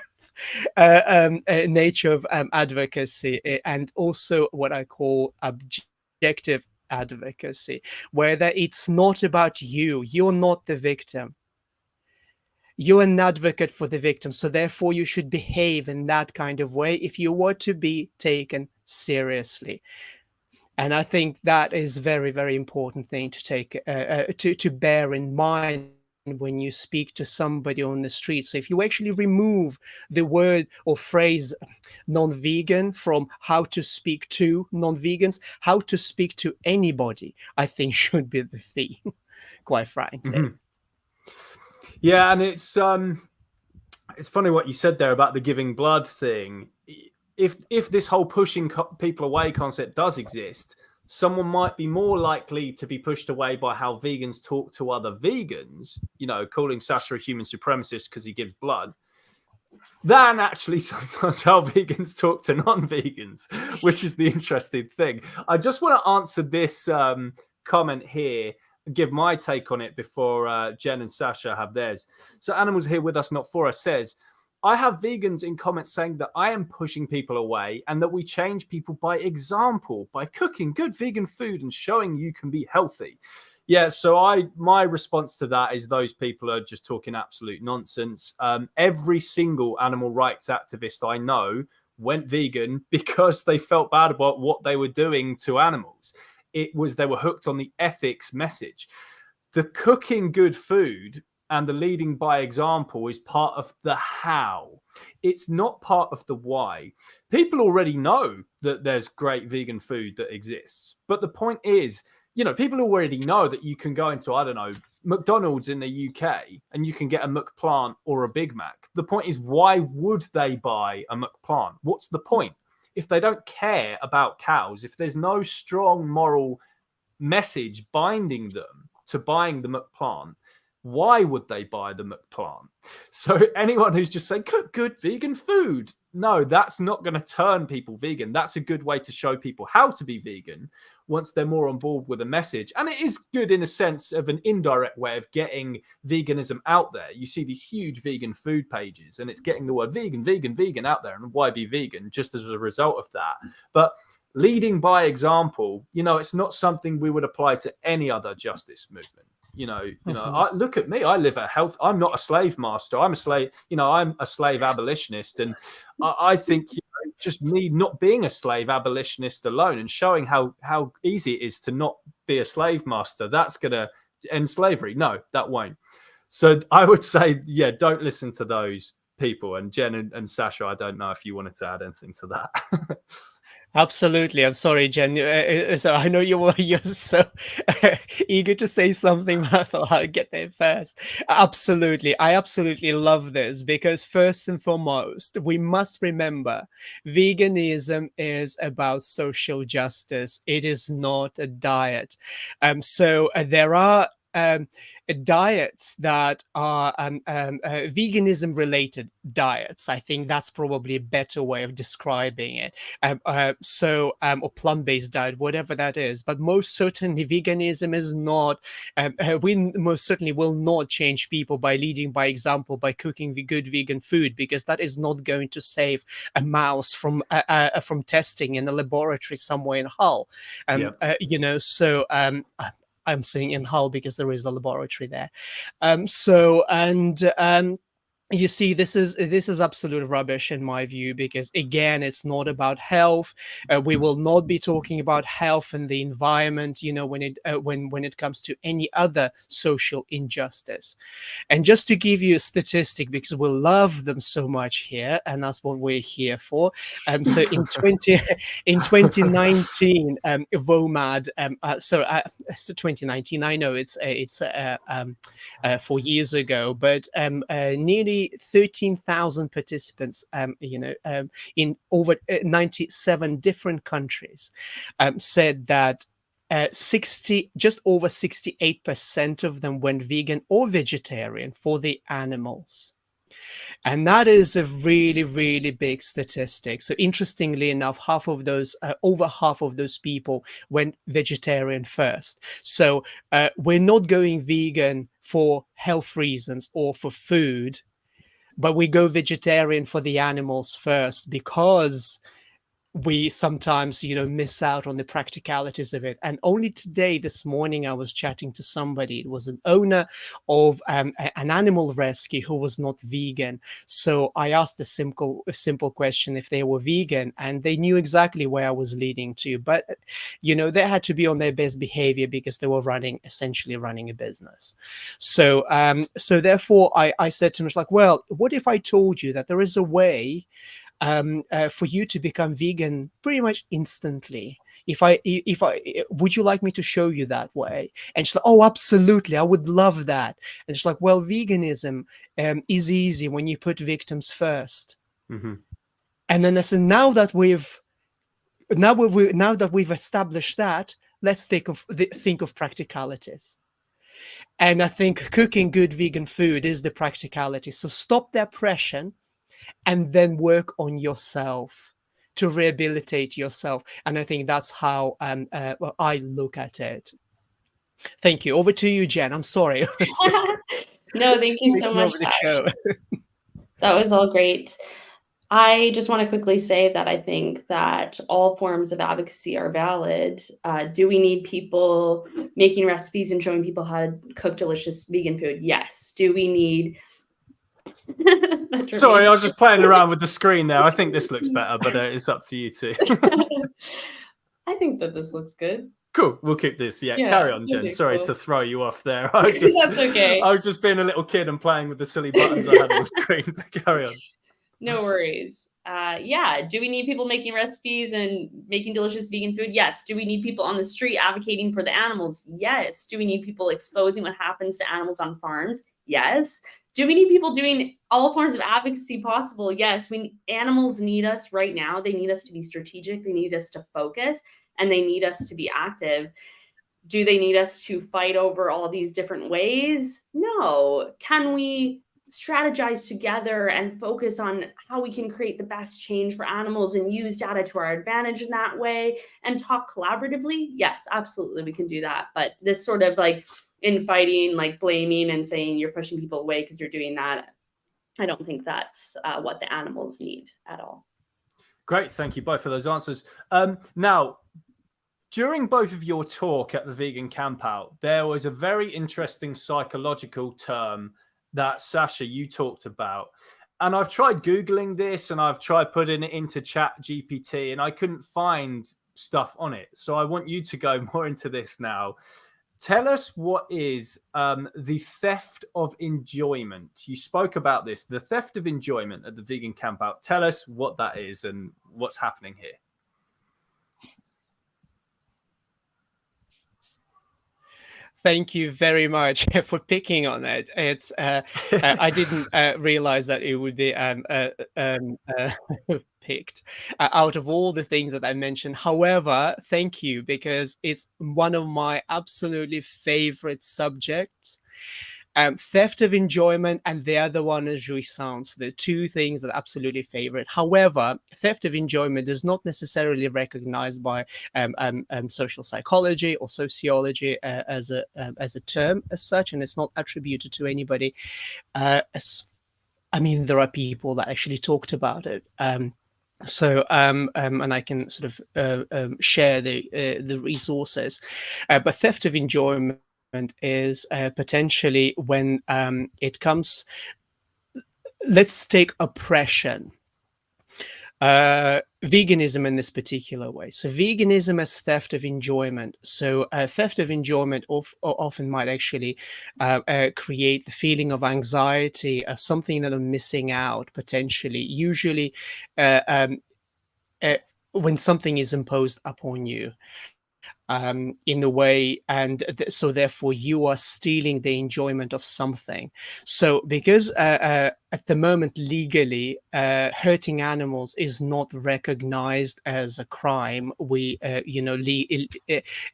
nature of advocacy, and also what I call objective advocacy, where it's not about you. You're not the victim. You're an advocate for the victim. So therefore, you should behave in that kind of way if you were to be taken seriously. And I think that is very, very important thing to take to bear in mind when you speak to somebody on the street. So if you actually remove the word or phrase non-vegan from how to speak to non-vegans, how to speak to anybody, I think should be the theme, quite frankly. Mm-hmm. Yeah, and it's funny what you said there about the giving blood thing. If this whole pushing people away concept does exist, someone might be more likely to be pushed away by how vegans talk to other vegans, you know, calling Sasha a human supremacist because he gives blood, than actually sometimes how vegans talk to non-vegans, which is the interesting thing. I just want to answer this comment here, give my take on it before Jen and Sasha have theirs. So Animals Here With Us, Not For Us says, I have vegans in comments saying that I am pushing people away and that we change people by example, by cooking good vegan food and showing you can be healthy. Yeah, so my response to that is those people are just talking absolute nonsense. Every single animal rights activist I know went vegan because they felt bad about what they were doing to animals. They were hooked on the ethics message. The cooking good food and the leading by example is part of the how. It's not part of the why. People already know that there's great vegan food that exists. But the point is, you know, people already know that you can go into, I don't know, McDonald's in the UK and you can get a McPlant or a Big Mac. The point is, why would they buy a McPlant? What's the point? If they don't care about cows, if there's no strong moral message binding them to buying the McPlant, why would they buy the McPlant? So anyone who's just saying, cook good vegan food, no, that's not going to turn people vegan. That's a good way to show people how to be vegan once they're more on board with a message. And it is good in a sense of an indirect way of getting veganism out there. You see these huge vegan food pages and it's getting the word vegan, vegan, vegan out there, and why be vegan just as a result of that. But leading by example, you know, it's not something we would apply to any other justice movement. You know, look at me. I live a health. I'm not a slave master. I'm a slave. You know, I'm a slave abolitionist, and I think, you know, just me not being a slave abolitionist alone and showing how easy it is to not be a slave master, that's gonna end slavery. No, that won't. So I would say, yeah, don't listen to those people. And Jen and Sasha, I don't know if you wanted to add anything to that. Absolutely. I'm sorry, Jen. So I know you're so eager to say something, but I thought I'd get there first. Absolutely. I absolutely love this because first and foremost, we must remember veganism is about social justice. It is not a diet. So there are diets that are veganism related diets. I think that's probably a better way of describing it. Or plant-based diet, whatever that is. But most certainly veganism is not, we most certainly will not change people by leading by example, by cooking good vegan food, because that is not going to save a mouse from testing in a laboratory somewhere in Hull. You know, so I'm saying in Hull because there is a laboratory there. You see, this is absolute rubbish in my view, because again, it's not about health. We will not be talking about health and the environment, you know, when it comes to any other social injustice. And just to give you a statistic, because we love them so much here, and that's what we're here for. So in 2019, VOMAD, so 2019. I know it's 4 years ago, but nearly 13,000 participants, in over 97 different countries, said that just over 68% of them went vegan or vegetarian for the animals. And that is a really, really big statistic. So interestingly enough, over half of those people went vegetarian first. So we're not going vegan for health reasons or for food, but we go vegetarian for the animals first, because we sometimes, you know, miss out on the practicalities of it. And only today, this morning, I was chatting to somebody. It was an owner of an animal rescue who was not vegan. So I asked a simple question if they were vegan, and they knew exactly where I was leading to. But, you know, they had to be on their best behavior because they were essentially running a business. So therefore, I said to him, it's like, well, what if I told you that there is a way for you to become vegan pretty much instantly? If I would you like me to show you that way? And she's like, oh, absolutely, I would love that. And she's like, well, veganism is easy when you put victims first. Mm-hmm. And then I said, now that we've established that, let's think of practicalities. And I think cooking good vegan food is the practicality. So stop the oppression and then work on yourself to rehabilitate yourself. And I think that's how I look at it. Thank you. Over to you, Jen. I'm sorry. No, thank you so much. That was all great. I just want to quickly say that I think that all forms of advocacy are valid. Do we need people making recipes and showing people how to cook delicious vegan food? Yes. Do we need... Sorry, I was just playing around with the screen there. I think this looks better, but it's up to you two. I think that this looks good. Cool. We'll keep this. Yeah, carry on, Jen. Sorry to throw you off there. That's okay. I was just being a little kid and playing with the silly buttons I had on the screen, but carry on. No worries. Yeah. Do we need people making recipes and making delicious vegan food? Yes. Do we need people on the street advocating for the animals? Yes. Do we need people exposing what happens to animals on farms? Yes. Do we need people doing all forms of advocacy possible? Yes. Animals need us right now. They need us to be strategic. They need us to focus, and they need us to be active. Do they need us to fight over all these different ways? No. Can we strategize together and focus on how we can create the best change for animals and use data to our advantage in that way and talk collaboratively? Yes, absolutely, we can do that. But this sort of like infighting, like blaming and saying you're pushing people away because you're doing that, I don't think that's what the animals need at all. Great. Thank you both for those answers. Now, during both of your talk at the Vegan Campout, there was a very interesting psychological term that, Sasha, you talked about. And I've tried Googling this and I've tried putting it into Chat GPT and I couldn't find stuff on it. So I want you to go more into this now. Tell us what is the theft of enjoyment. You spoke about this, the theft of enjoyment at the Vegan Campout. Tell us what that is and what's happening here. Thank you very much for picking on it. It's I didn't realize that it would be picked out of all the things that I mentioned. However, thank you, because it's one of my absolutely favorite subjects. Theft of enjoyment, and the other one is jouissance. The two things that are absolutely favorite. However, theft of enjoyment is not necessarily recognized by social psychology or sociology as a term as such, and it's not attributed to anybody. I mean, there are people that actually talked about it. And I can sort of share the resources, but theft of enjoyment is potentially when it comes. Let's take oppression. Veganism in this particular way. So veganism as theft of enjoyment. So theft of enjoyment often might actually create the feeling of anxiety, of something that I'm missing out potentially. Usually when something is imposed upon you. In a way, and so therefore you are stealing the enjoyment of something. So because at the moment legally hurting animals is not recognized as a crime, we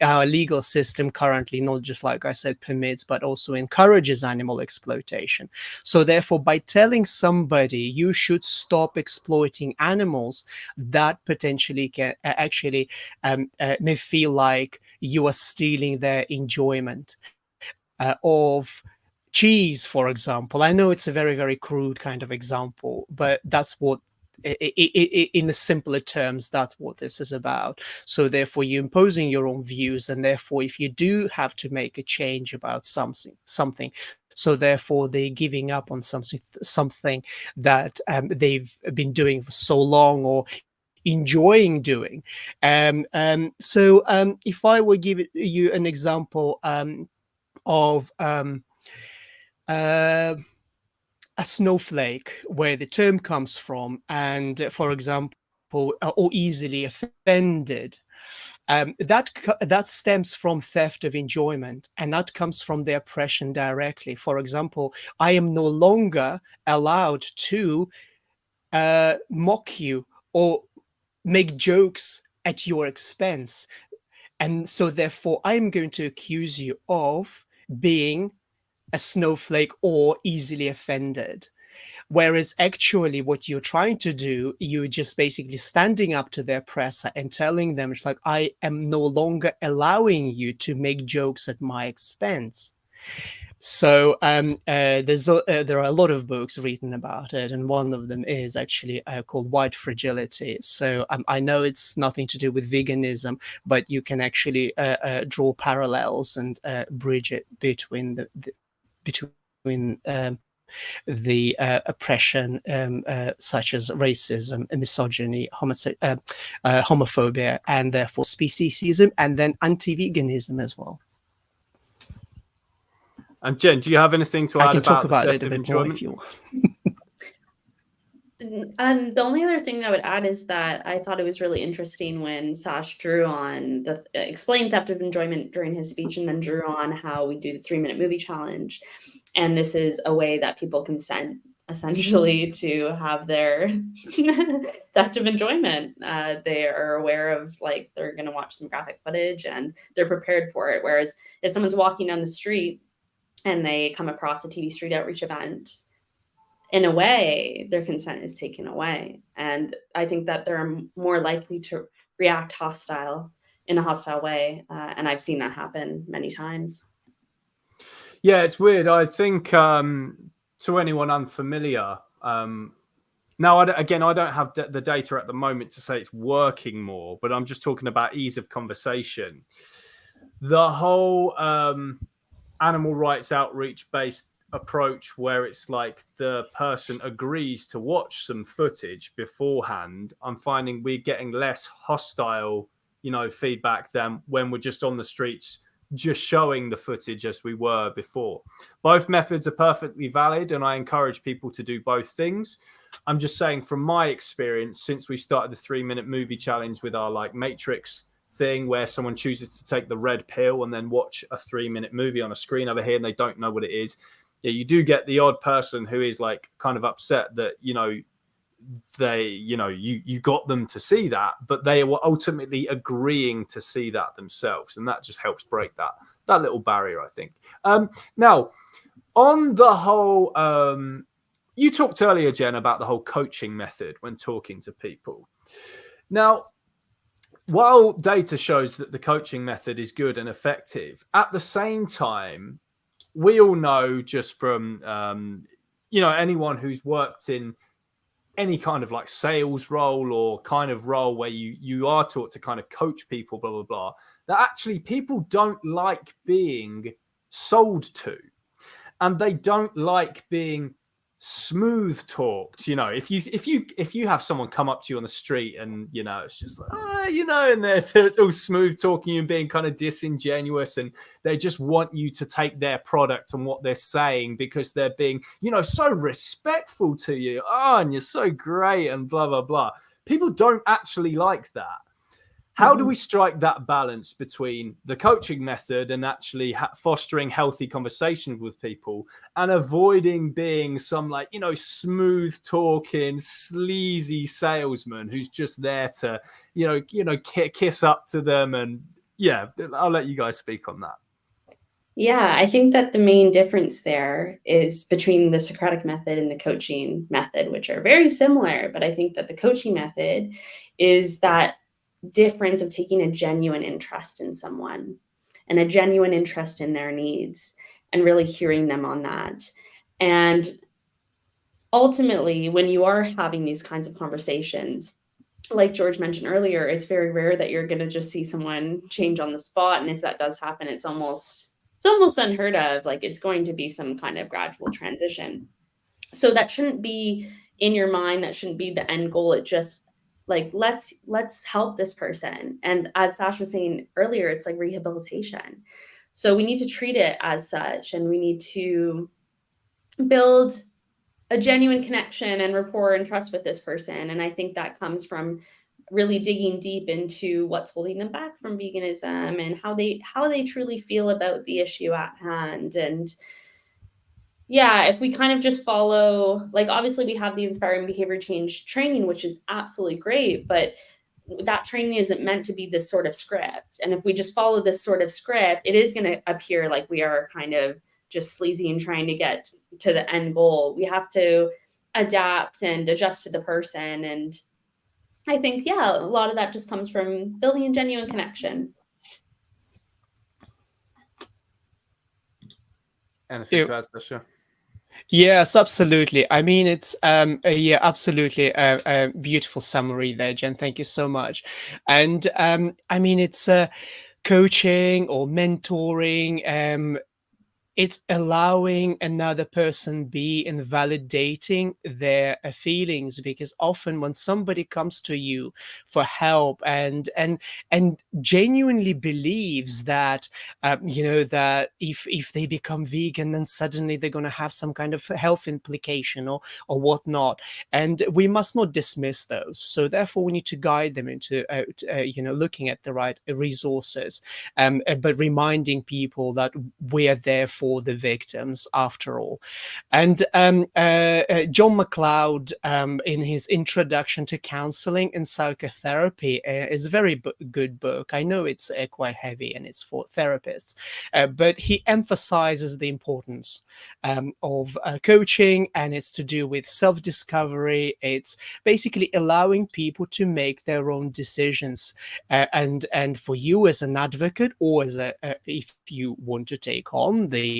our legal system currently not just, like I said, permits but also encourages animal exploitation. So therefore, by telling somebody you should stop exploiting animals, that potentially can actually may feel like you are stealing their enjoyment of cheese, for example. I know it's a very, very crude kind of example, but that's what, in the simpler terms, that's what this is about. So therefore, you're imposing your own views, and therefore, if you do have to make a change about something, so therefore they're giving up on something that they've been doing for so long or enjoying doing. So if I were give you an example of a snowflake, where the term comes from, and for example, or easily offended, that stems from theft of enjoyment, and that comes from the oppression directly. For example, I am no longer allowed to mock you or make jokes at your expense. And so therefore, I'm going to accuse you of being a snowflake or easily offended. Whereas actually what you're trying to do, you're just basically standing up to the oppressor and telling them, it's like, I am no longer allowing you to make jokes at my expense. So there are a lot of books written about it, and one of them is actually called White Fragility. So I know it's nothing to do with veganism, but you can actually draw parallels and bridge it between the oppression such as racism, misogyny, homophobia, and therefore speciesism, and then anti-veganism as well. And Jen, do you have anything to add I can about talk about the it theft a of bit more enjoyment? if you want. The only other thing I would add is that I thought it was really interesting when Sash drew on explained theft of enjoyment during his speech, and then drew on how we do the 3-minute movie challenge. And this is a way that people consent essentially to have their theft of enjoyment. They are aware of, like, they're going to watch some graphic footage and they're prepared for it. Whereas if someone's walking down the street and they come across a TV Street Outreach event, in a way, their consent is taken away. And I think that they're more likely to react in a hostile way. And I've seen that happen many times. Yeah, it's weird. I think to anyone unfamiliar, now, I don't have the data at the moment to say it's working more, but I'm just talking about ease of conversation. The whole animal rights outreach based approach, where it's like the person agrees to watch some footage beforehand, I'm finding we're getting less hostile, feedback than when we're just on the streets just showing the footage as we were before. Both methods are perfectly valid, and I encourage people to do both things. I'm just saying, from my experience, since we started the 3-minute movie challenge with our like Matrix thing, where someone chooses to take the red pill and then watch a 3-minute movie on a screen over here and they don't know what it is. Yeah, you do get the odd person who is like kind of upset that, you got them to see that, but they were ultimately agreeing to see that themselves. And that just helps break that little barrier, I think. Now, on the whole, you talked earlier, Jen, about the whole coaching method when talking to people. Now, while data shows that the coaching method is good and effective, at the same time, we all know just from, anyone who's worked in any kind of like sales role or kind of role where you are taught to kind of coach people, blah, blah, blah, that actually people don't like being sold to, and they don't like being smooth talked. If you have someone come up to you on the street and it's just like and they're all smooth talking you and being kind of disingenuous, and they just want you to take their product and what they're saying because they're being so respectful to you, and you're so great and blah blah blah. People don't actually like that. How do we strike that balance between the coaching method and actually fostering healthy conversations with people, and avoiding being some smooth talking, sleazy salesman who's just there to, kiss up to them? And yeah, I'll let you guys speak on that. Yeah, I think that the main difference there is between the Socratic method and the coaching method, which are very similar. But I think that the coaching method is that difference of taking a genuine interest in someone and a genuine interest in their needs and really hearing them on that. And ultimately, when you are having these kinds of conversations, like George mentioned earlier, it's very rare that you're going to just see someone change on the spot. And if that does happen, it's almost unheard of. Like, it's going to be some kind of gradual transition. So that shouldn't be in your mind. That shouldn't be the end goal. It just, like, let's help this person. And as Sasha was saying earlier, it's like rehabilitation. So we need to treat it as such, and we need to build a genuine connection and rapport and trust with this person. And I think that comes from really digging deep into what's holding them back from veganism and how they truly feel about the issue at hand. And yeah, if we kind of just follow, like, obviously we have the Inspiring Behavior Change training, which is absolutely great, but that training isn't meant to be this sort of script. And if we just follow this sort of script, it is going to appear like we are kind of just sleazy and trying to get to the end goal. We have to adapt and adjust to the person. And I think, yeah, a lot of that just comes from building a genuine connection. Anything to add, Sasha? Yes, absolutely. I mean, it's absolutely a beautiful summary there, Jen. Thank you so much. And I mean, it's coaching or mentoring. it's allowing another person be and validating their feelings, because often when somebody comes to you for help and genuinely believes that that if they become vegan, then suddenly they're going to have some kind of health implication or whatnot, and we must not dismiss those. So therefore we need to guide them into looking at the right resources, but reminding people that we're there for the victims after all. And John McLeod, in his Introduction to Counseling and Psychotherapy, is a very good book. I know it's quite heavy and it's for therapists, but he emphasizes the importance of coaching, and it's to do with self-discovery. It's basically allowing people to make their own decisions, and for you as an advocate, or as if you want to take on the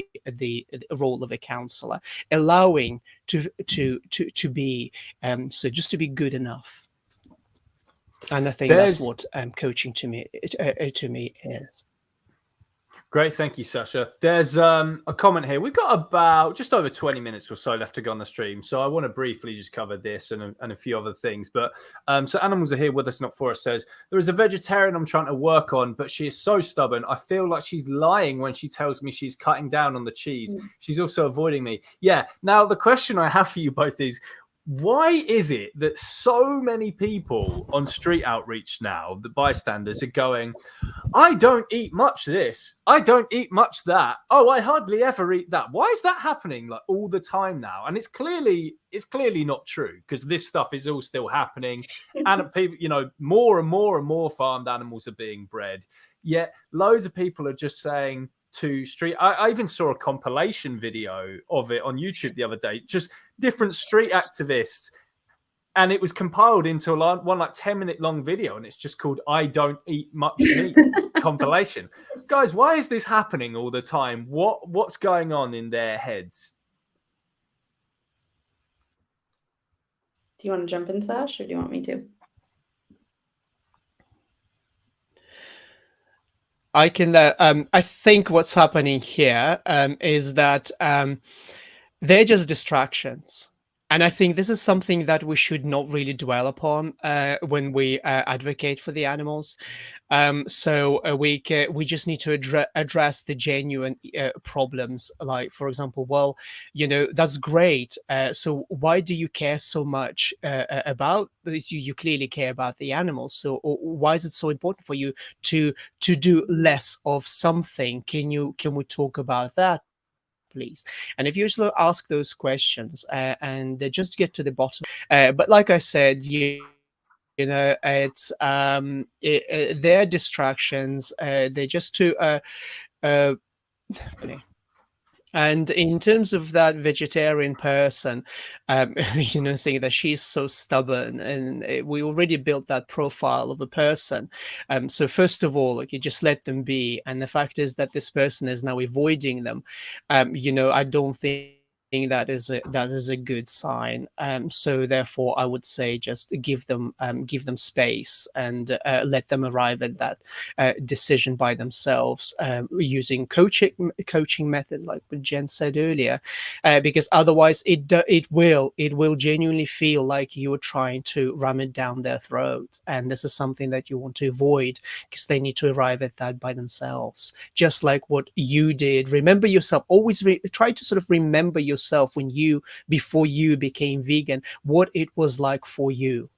role of a counselor, allowing to be so just to be good enough. And I think that's what coaching to me is. Great, thank you, Sasha. There's a comment here. We've got about just over 20 minutes or so left to go on the stream, so I want to briefly just cover this and a few other things. But so Animals Are Here With Us, Not For Us says, there is a vegetarian I'm trying to work on, but she is so stubborn. I feel like she's lying when she tells me she's cutting down on the cheese. She's also avoiding me. Yeah, now the question I have for you both is, why is it that so many people on street outreach now, the bystanders, are going, I don't eat much this, I don't eat much that, oh, I hardly ever eat that? Why is that happening like all the time now? And it's clearly not true, because this stuff is all still happening, and people, more and more and more farmed animals are being bred. Yet loads of people are just saying to street. I even saw a compilation video of it on YouTube the other day, just different street activists, and it was compiled into one like 10-minute long video, and it's just called "I Don't Eat Much Meat" compilation. Guys, why is this happening all the time? What's going on in their heads? Do you want to jump in, Sash, or do you want me to? I can. I think what's happening here is that they're just distractions, and I think this is something that we should not really dwell upon when we advocate for the animals. So we just need to address the genuine problems. Like, for example, well, that's great. So why do you care so much about this? You clearly care about the animals. So why is it so important for you to do less of something? Can we talk about that, please? And if you just ask those questions and just get to the bottom. But like I said, it's they're distractions. They're just to and in terms of that vegetarian person, saying that she's so stubborn, and we already built that profile of a person. So first of all, you just let them be. And the fact is that this person is now avoiding them. I don't think that is a good sign. So therefore, I would say just give them space and let them arrive at that decision by themselves, using coaching methods, like what Jen said earlier, because otherwise it will genuinely feel like you are trying to ram it down their throat, and this is something that you want to avoid, because they need to arrive at that by themselves, just like what you did. Remember yourself. Always try to sort of remember yourself before you became vegan, what it was like for you.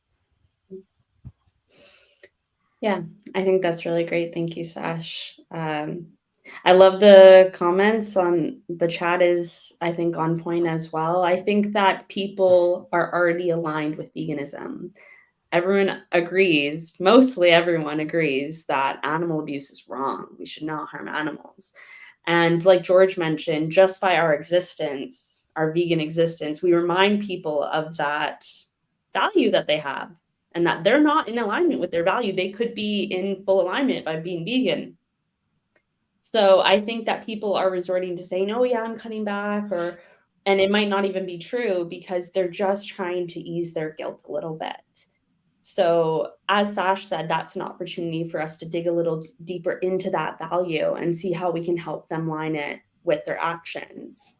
Yeah, I think that's really great. Thank you, Sash. I love the comments on the chat is, I think, on point as well. I think that people are already aligned with veganism. Everyone agrees, mostly everyone agrees, that animal abuse is wrong. We should not harm animals. And like George mentioned, just by our existence, our vegan existence, we remind people of that value that they have, and that they're not in alignment with their value. They could be in full alignment by being vegan. So I think that people are resorting to saying, oh yeah, I'm cutting back, and it might not even be true, because they're just trying to ease their guilt a little bit. So as Sash said, that's an opportunity for us to dig a little deeper into that value and see how we can help them with their actions.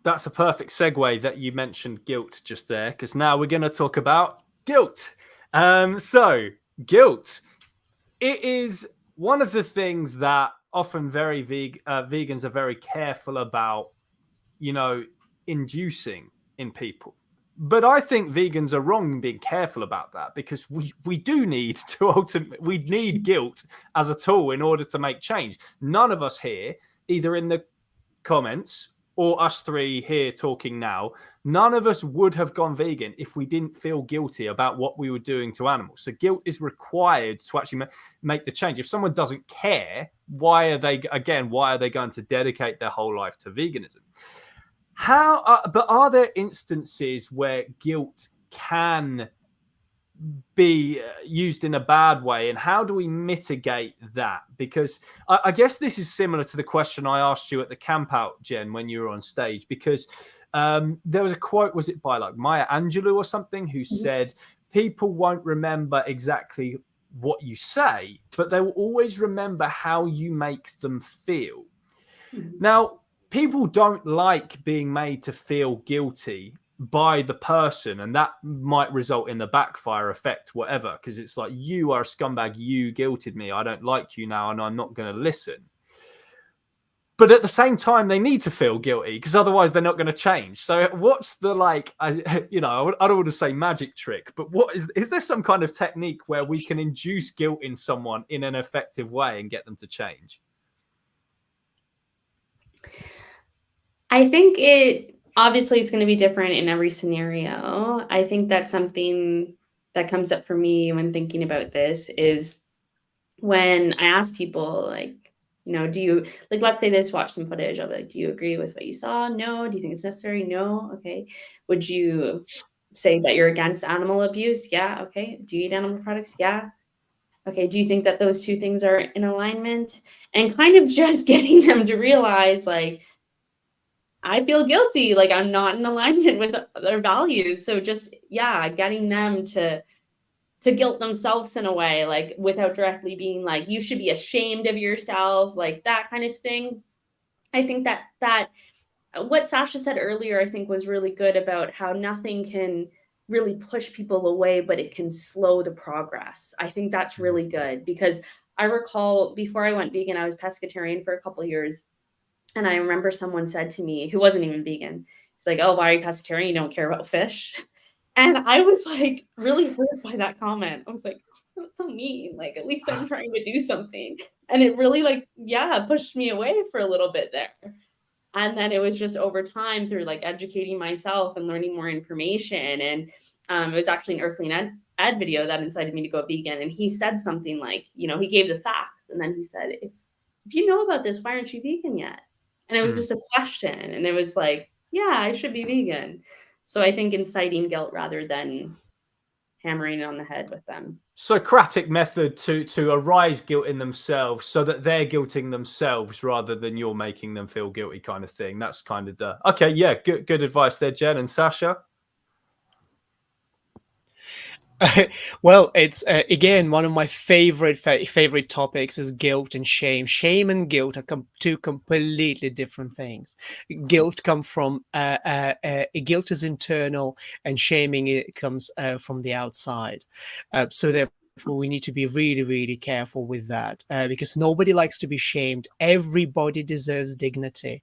That's a perfect segue that you mentioned guilt just there, because now we're going to talk about guilt. So guilt, it is one of the things that often vegans are very careful about, inducing in people. But I think vegans are wrong in being careful about that, because we do need we need guilt as a tool in order to make change. None of us here, either in the comments or us three here talking now, none of us would have gone vegan if we didn't feel guilty about what we were doing to animals. So guilt is required to actually make the change. If someone doesn't care, why are they going to dedicate their whole life to veganism? But are there instances where guilt can be used in a bad way, and how do we mitigate that? Because I guess this is similar to the question I asked you at the camp out, Jen, when you were on stage, because there was a quote, was it by like Maya Angelou or something, who said, people won't remember exactly what you say, but they will always remember how you make them feel. Now, people don't like being made to feel guilty by the person, and that might result in the backfire effect, whatever, because it's like, you are a scumbag, you guilted me, I don't like you now, and I'm not going to listen. But at the same time, they need to feel guilty, because otherwise they're not going to change. So what's the, I don't want to say magic trick, but what is there some kind of technique where we can induce guilt in someone in an effective way and get them to change? I think obviously it's going to be different in every scenario. I think that's something that comes up for me when thinking about this is when I ask people, do you, let's say they just watch some footage of do you agree with what you saw? No. Do you think it's necessary? No. Okay. Would you say that you're against animal abuse? Yeah. Okay. Do you eat animal products? Yeah. Okay. Do you think that those two things are in alignment? And kind of just getting them to realize, I feel guilty, I'm not in alignment with their values. So just, getting them to guilt themselves in a way, without directly being you should be ashamed of yourself, that kind of thing. I think that what Sasha said earlier, I think, was really good about how nothing can really push people away, but it can slow the progress. I think that's really good, because I recall before I went vegan, I was pescatarian for a couple of years. And I remember someone said to me, who wasn't even vegan, he's like, oh, why are you pescatarian? You don't care about fish? And I was really hurt by that comment. I was like, that's so mean. At least I'm trying to do something. And it really pushed me away for a little bit there. And then it was just over time through educating myself and learning more information. And it was actually an Earthling Ed video that incited me to go vegan. And he said something he gave the facts. And then he said, if you know about this, why aren't you vegan yet? And it was just a question. And it was I should be vegan. So I think inciting guilt rather than hammering it on the head with them. Socratic method to arise guilt in themselves, so that they're guilting themselves rather than you're making them feel guilty, kind of thing. That's kind of good advice there, Jen and Sasha. Well, it's again, one of my favorite topics is guilt and shame. Shame and guilt are two completely different things. Guilt comes from guilt is internal, and shaming it comes from the outside. So therefore, we need to be really, really careful with that, because nobody likes to be shamed. Everybody deserves dignity.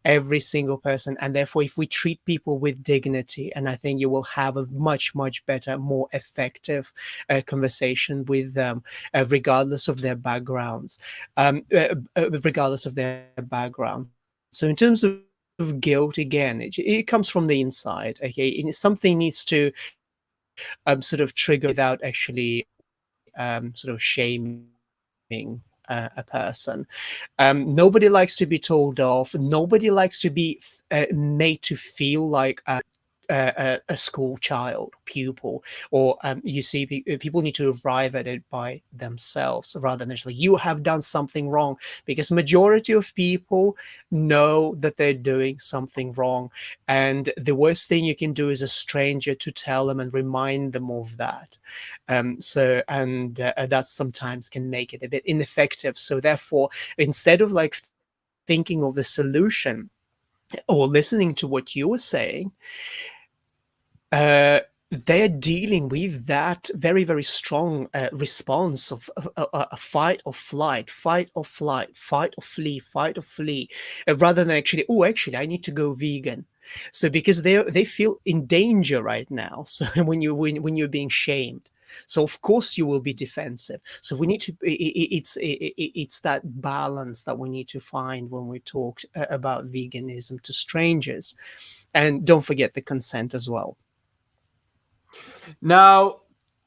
Every single person. And therefore, if we treat people with dignity, and I think you will have a much, much better, more effective conversation with them, regardless of their backgrounds, regardless of their background. So in terms of guilt, again, it comes from the inside. Okay, and something needs to sort of trigger without actually sort of shaming a person. Nobody likes to be told off. Nobody likes to be made to feel like a school child, pupil, or you see, people need to arrive at it by themselves rather than actually, you have done something wrong, because majority of people know that they're doing something wrong, and the worst thing you can do is a stranger to tell them and remind them of that. That sometimes can make it a bit ineffective. So therefore, instead of thinking of the solution or listening to what you were saying, they're dealing with that very, very strong response of a fight or flight, fight or flight, fight or flee, fight or flee, rather than actually, oh, actually, I need to go vegan. So because they feel in danger right now. So when you're being shamed, so of course you will be defensive. So we need to. It's that balance that we need to find when we talk about veganism to strangers, and don't forget the consent as well. Now,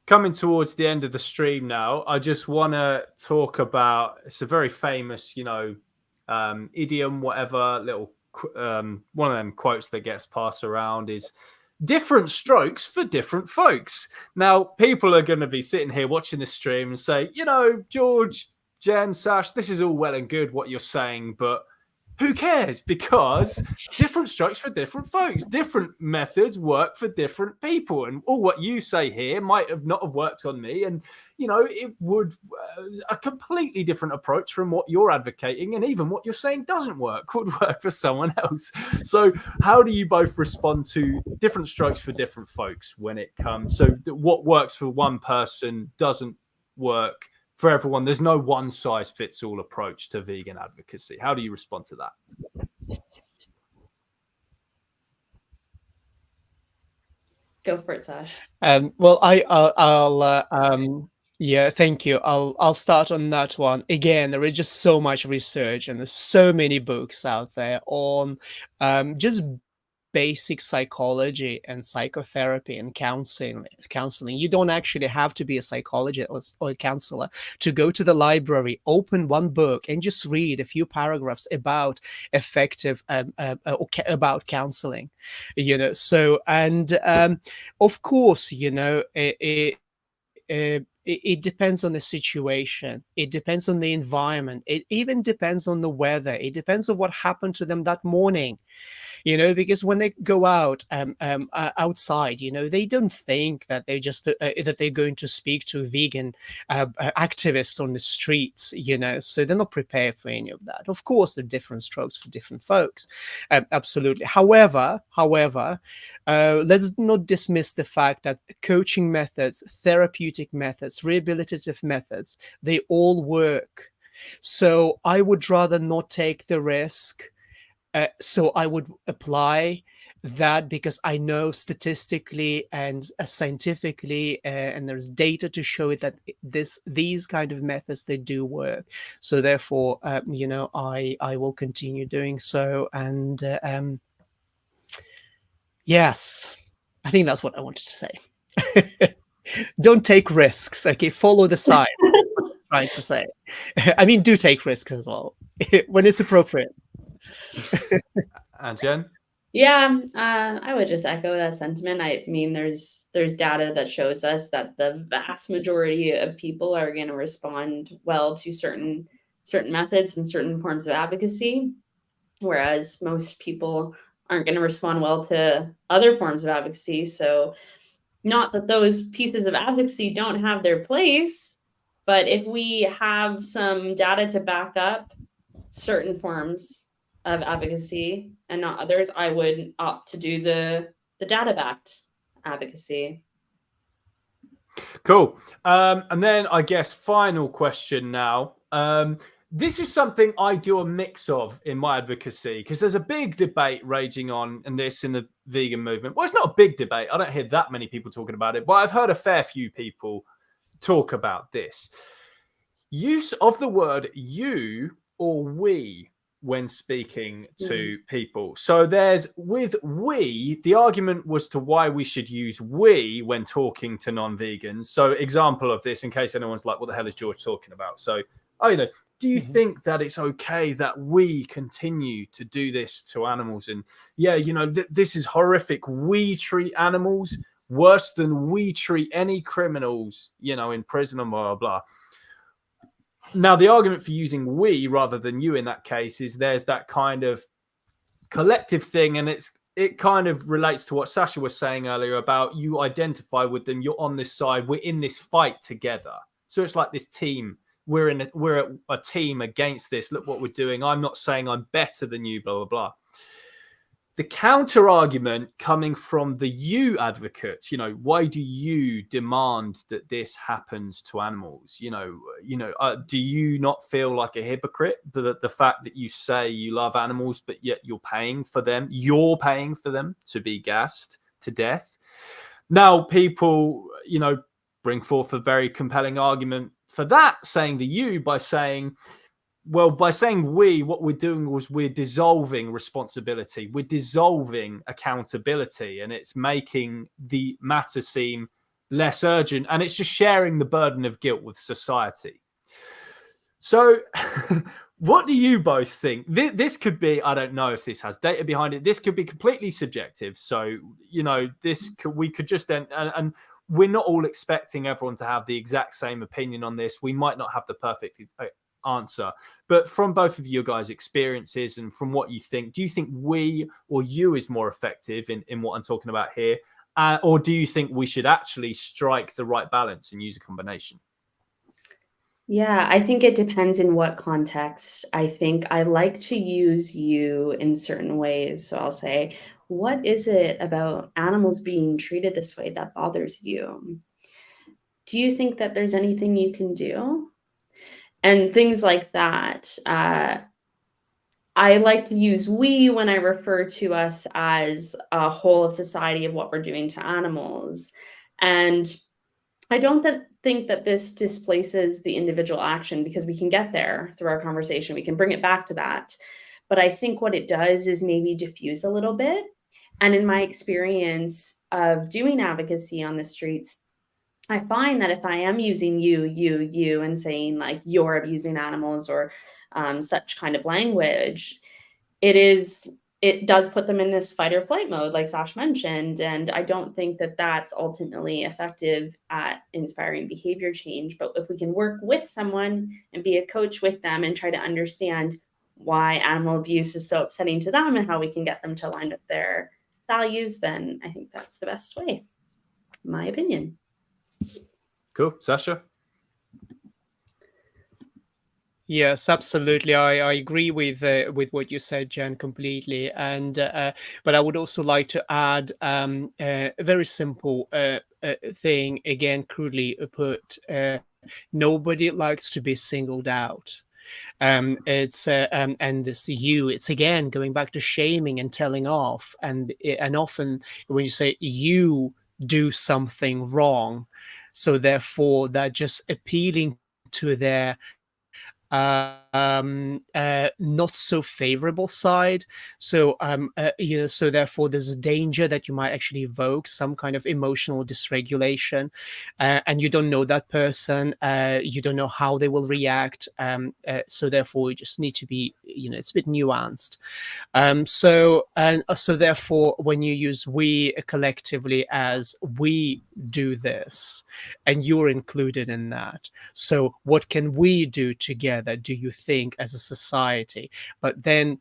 coming towards the end of the stream now, I just want to talk about, it's a very famous, idiom, whatever, little one of them quotes that gets passed around is different strokes for different folks. Now, people are going to be sitting here watching this stream and say, George, Jen, Sash, this is all well and good what you're saying, but who cares? Because different strokes for different folks, different methods work for different people, and all what you say here might have not have worked on me, and it would a completely different approach from what you're advocating, and even what you're saying doesn't work would work for someone else. So how do you both respond to different strokes for different folks when it comes? So what works for one person doesn't work for everyone. There's no one size fits all approach to vegan advocacy. How do you respond to that? Go for it, Sash. Well, yeah, thank you. I'll start on that one. Again, there is just so much research and there's so many books out there on just basic psychology and psychotherapy and counseling. You don't actually have to be a psychologist or a counselor to go to the library, open one book, and just read a few paragraphs about effective about counseling. So, and of course, it depends on the situation. It depends on the environment. It even depends on the weather. It depends on what happened to them that morning. Because when they go out outside, they don't think that they just that they're going to speak to vegan activists on the streets. So they're not prepared for any of that. Of course, there are different strokes for different folks, absolutely. However, let's not dismiss the fact that coaching methods, therapeutic methods, rehabilitative methods, they all work. So I would rather not take the risk. So I would apply that because I know statistically and scientifically, and there's data to show it that these kind of methods, they do work. So therefore, I will continue doing so. And yes, I think that's what I wanted to say. Don't take risks. Okay, follow the science. Trying to say. I mean, do take risks as well when it's appropriate. And Jen? Yeah, I would just echo that sentiment. I mean, there's data that shows us that the vast majority of people are going to respond well to certain methods and certain forms of advocacy, whereas most people aren't going to respond well to other forms of advocacy. So, not that those pieces of advocacy don't have their place, but if we have some data to back up certain forms of advocacy and not others, I would opt to do the data-backed advocacy. Cool. And then I guess final question now. This is something I do a mix of in my advocacy because there's a big debate raging on in the vegan movement. Well, it's not a big debate. I don't hear that many people talking about it, but I've heard a fair few people talk about this. Use of the word you or we when speaking to people. So with we, the argument was to why we should use we when talking to non-vegans. So example of this, in case anyone's like, what the hell is George talking about? So, do you think that it's okay that we continue to do this to animals? And this is horrific. We treat animals worse than we treat any criminals, in prison and blah, blah, blah. Now, the argument for using we rather than you in that case is there's that kind of collective thing, and it kind of relates to what Sasha was saying earlier about you identify with them, you're on this side, we're in this fight together. So it's like this team we're a team against this. Look what we're doing. I'm not saying I'm better than you, blah, blah, blah. The counter argument coming from the you advocates, why do you demand that this happens to animals? Do you not feel like a hypocrite? The fact that you say you love animals, but yet you're paying for them to be gassed to death. Now, people, bring forth a very compelling argument for that, saying the you by saying, we, what we're doing was we're dissolving responsibility, we're dissolving accountability, and it's making the matter seem less urgent, and it's just sharing the burden of guilt with society. So what do you both think? This could be, I don't know if this has data behind it, this could be completely subjective. So, we could just then, and we're not all expecting everyone to have the exact same opinion on this. We might not have the perfect answer, but from both of you guys' experiences and from what you think, do you think we or you is more effective in what I'm talking about here? Or do you think we should actually strike the right balance and use a combination? Yeah, I think it depends in what context. I think I like to use you in certain ways. So I'll say, what is it about animals being treated this way that bothers you? Do you think that there's anything you can do? And things like that. I like to use we when I refer to us as a whole of society of what we're doing to animals. And I don't think that this displaces the individual action, because we can get there through our conversation. We can bring it back to that. But I think what it does is maybe diffuse a little bit. And in my experience of doing advocacy on the streets, I find that if I am using you, and saying like you're abusing animals or such kind of language, it does put them in this fight or flight mode, like Sash mentioned. And I don't think that that's ultimately effective at inspiring behavior change. But if we can work with someone and be a coach with them and try to understand why animal abuse is so upsetting to them and how we can get them to align with their values, then I think that's the best way, in my opinion. Cool. Sasha? Yes, absolutely. I agree with what you said, Jen, completely. And but I would also like to add a very simple thing. Again, crudely put, nobody likes to be singled out. It's and this you. It's again going back to shaming and telling off. And often when you say you do something wrong, so therefore that just appealing to their not so favorable side. So so therefore there's a danger that you might actually evoke some kind of emotional dysregulation, and you don't know that person, you don't know how they will react, so therefore you just need to be, it's a bit nuanced. So therefore when you use we collectively as we do this and you're included in that, so what can we do together, do you think, as a society? But then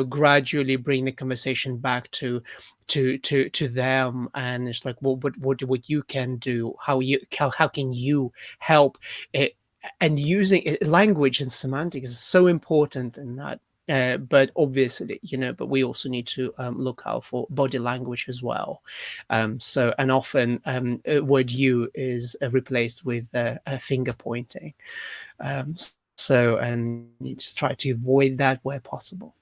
gradually bring the conversation back to them, and it's like, well, what you can do, how can you help it? And using language and semantics is so important in that. But obviously, but we also need to look out for body language as well. So, and often word you is replaced with finger pointing. So, and you just try to avoid that where possible.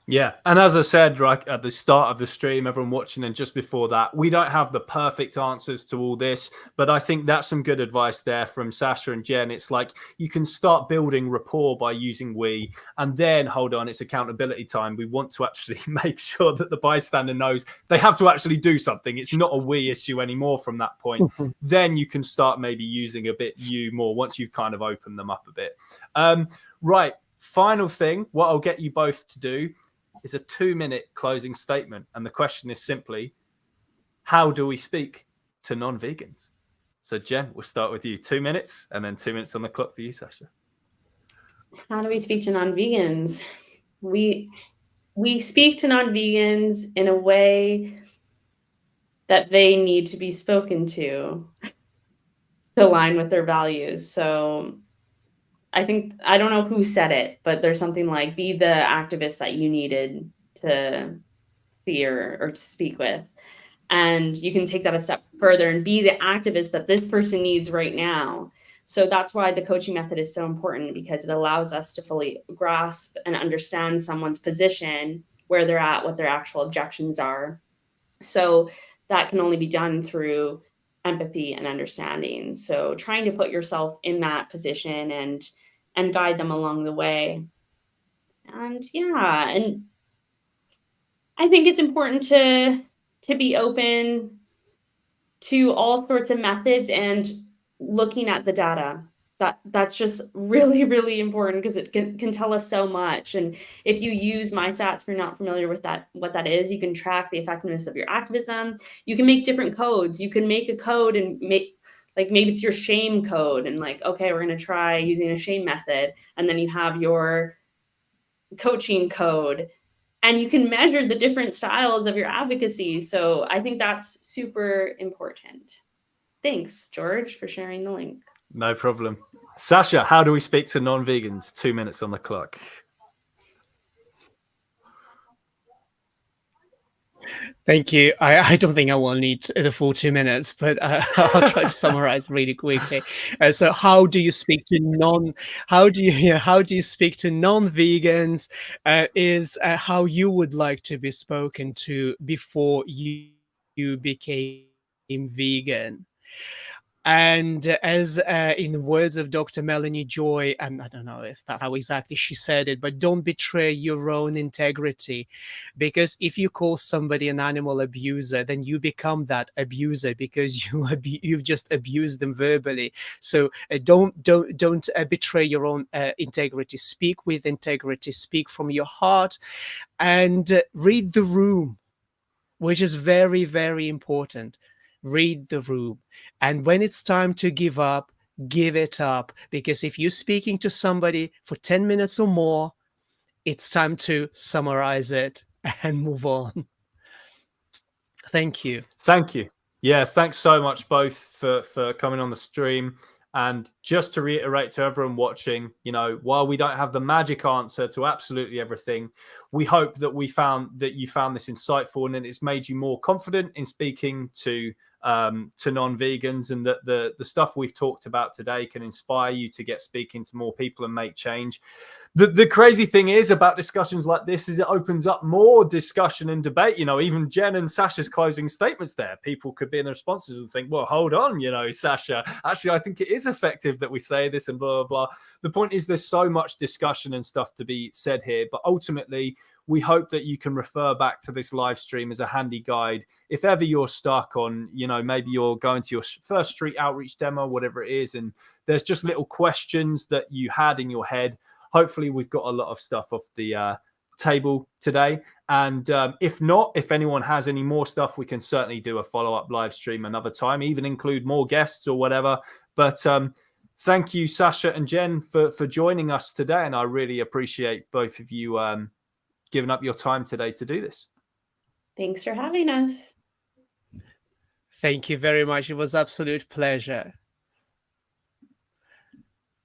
Yeah. And as I said, right at the start of the stream, everyone watching, and just before that, we don't have the perfect answers to all this, but I think that's some good advice there from Sasha and Jen. It's like you can start building rapport by using we, and then hold on, it's accountability time. We want to actually make sure that the bystander knows they have to actually do something. It's not a we issue anymore from that point. Then you can start maybe using a bit you more once you've kind of opened them up a bit. Right. Final thing, what I'll get you both to do is a 2-minute closing statement. And the question is simply, how do we speak to non-vegans? So Jen, we'll start with you. 2 minutes, and then 2 minutes on the clock for you, Sasha. How do we speak to non-vegans? We speak to non-vegans in a way that they need to be spoken to align with their values. So I think, I don't know who said it, but there's something like, be the activist that you needed to see or to speak with. And you can take that a step further and be the activist that this person needs right now. So that's why the coaching method is so important, because it allows us to fully grasp and understand someone's position, where they're at, what their actual objections are. So that can only be done through empathy and understanding. So trying to put yourself in that position and guide them along the way. And yeah, and I think it's important to be open to all sorts of methods and looking at the data. That's just really, really important, because it can tell us so much. And if you use MyStats, if you're not familiar with that, what that is, you can track the effectiveness of your activism. You can make different codes. You can make a code and make, like, maybe it's your shame code, and like, okay, we're going to try using a shame method. And then you have your coaching code, and you can measure the different styles of your advocacy. So I think that's super important. Thanks, George, for sharing the link. No problem. Sasha, how do we speak to non-vegans? 2 minutes on the clock. Thank you. I don't think I will need the full 2 minutes, but I'll try to summarize really quickly. So, how do you speak to non-vegans? Is how you would like to be spoken to before you became vegan. And as in the words of Dr. Melanie Joy, and I don't know if that's how exactly she said it, but don't betray your own integrity, because if you call somebody an animal abuser, then you become that abuser, because you've just abused them verbally. So don't betray your own integrity. Speak with integrity. Speak from your heart, and read the room, which is very, very important. Read the room. And when it's time to give up, give it up. Because if you're speaking to somebody for 10 minutes or more, it's time to summarize it and move on. Thank you. Thank you. Yeah, thanks so much both for coming on the stream. And just to reiterate to everyone watching, you know, while we don't have the magic answer to absolutely everything, we hope that you found this insightful, and it's made you more confident in speaking to non-vegans, and that the stuff we've talked about today can inspire you to get speaking to more people and make change. The crazy thing is about discussions like this is it opens up more discussion and debate. You know, even Jen and Sasha's closing statements there, people could be in the responses and think, well, hold on, you know, Sasha, actually, I think it is effective that we say this and blah, blah, blah. The point is there's so much discussion and stuff to be said here, but ultimately, we hope that you can refer back to this live stream as a handy guide. If ever you're stuck on, you know, maybe you're going to your first street outreach demo, whatever it is, and there's just little questions that you had in your head. Hopefully we've got a lot of stuff off the table today. And if not, if anyone has any more stuff, we can certainly do a follow-up live stream another time, even include more guests or whatever. But thank you, Sasha and Jen, for joining us today. And I really appreciate both of you giving up your time today to do this. Thanks for having us. Thank you very much. It was an absolute pleasure.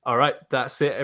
All right, that's it.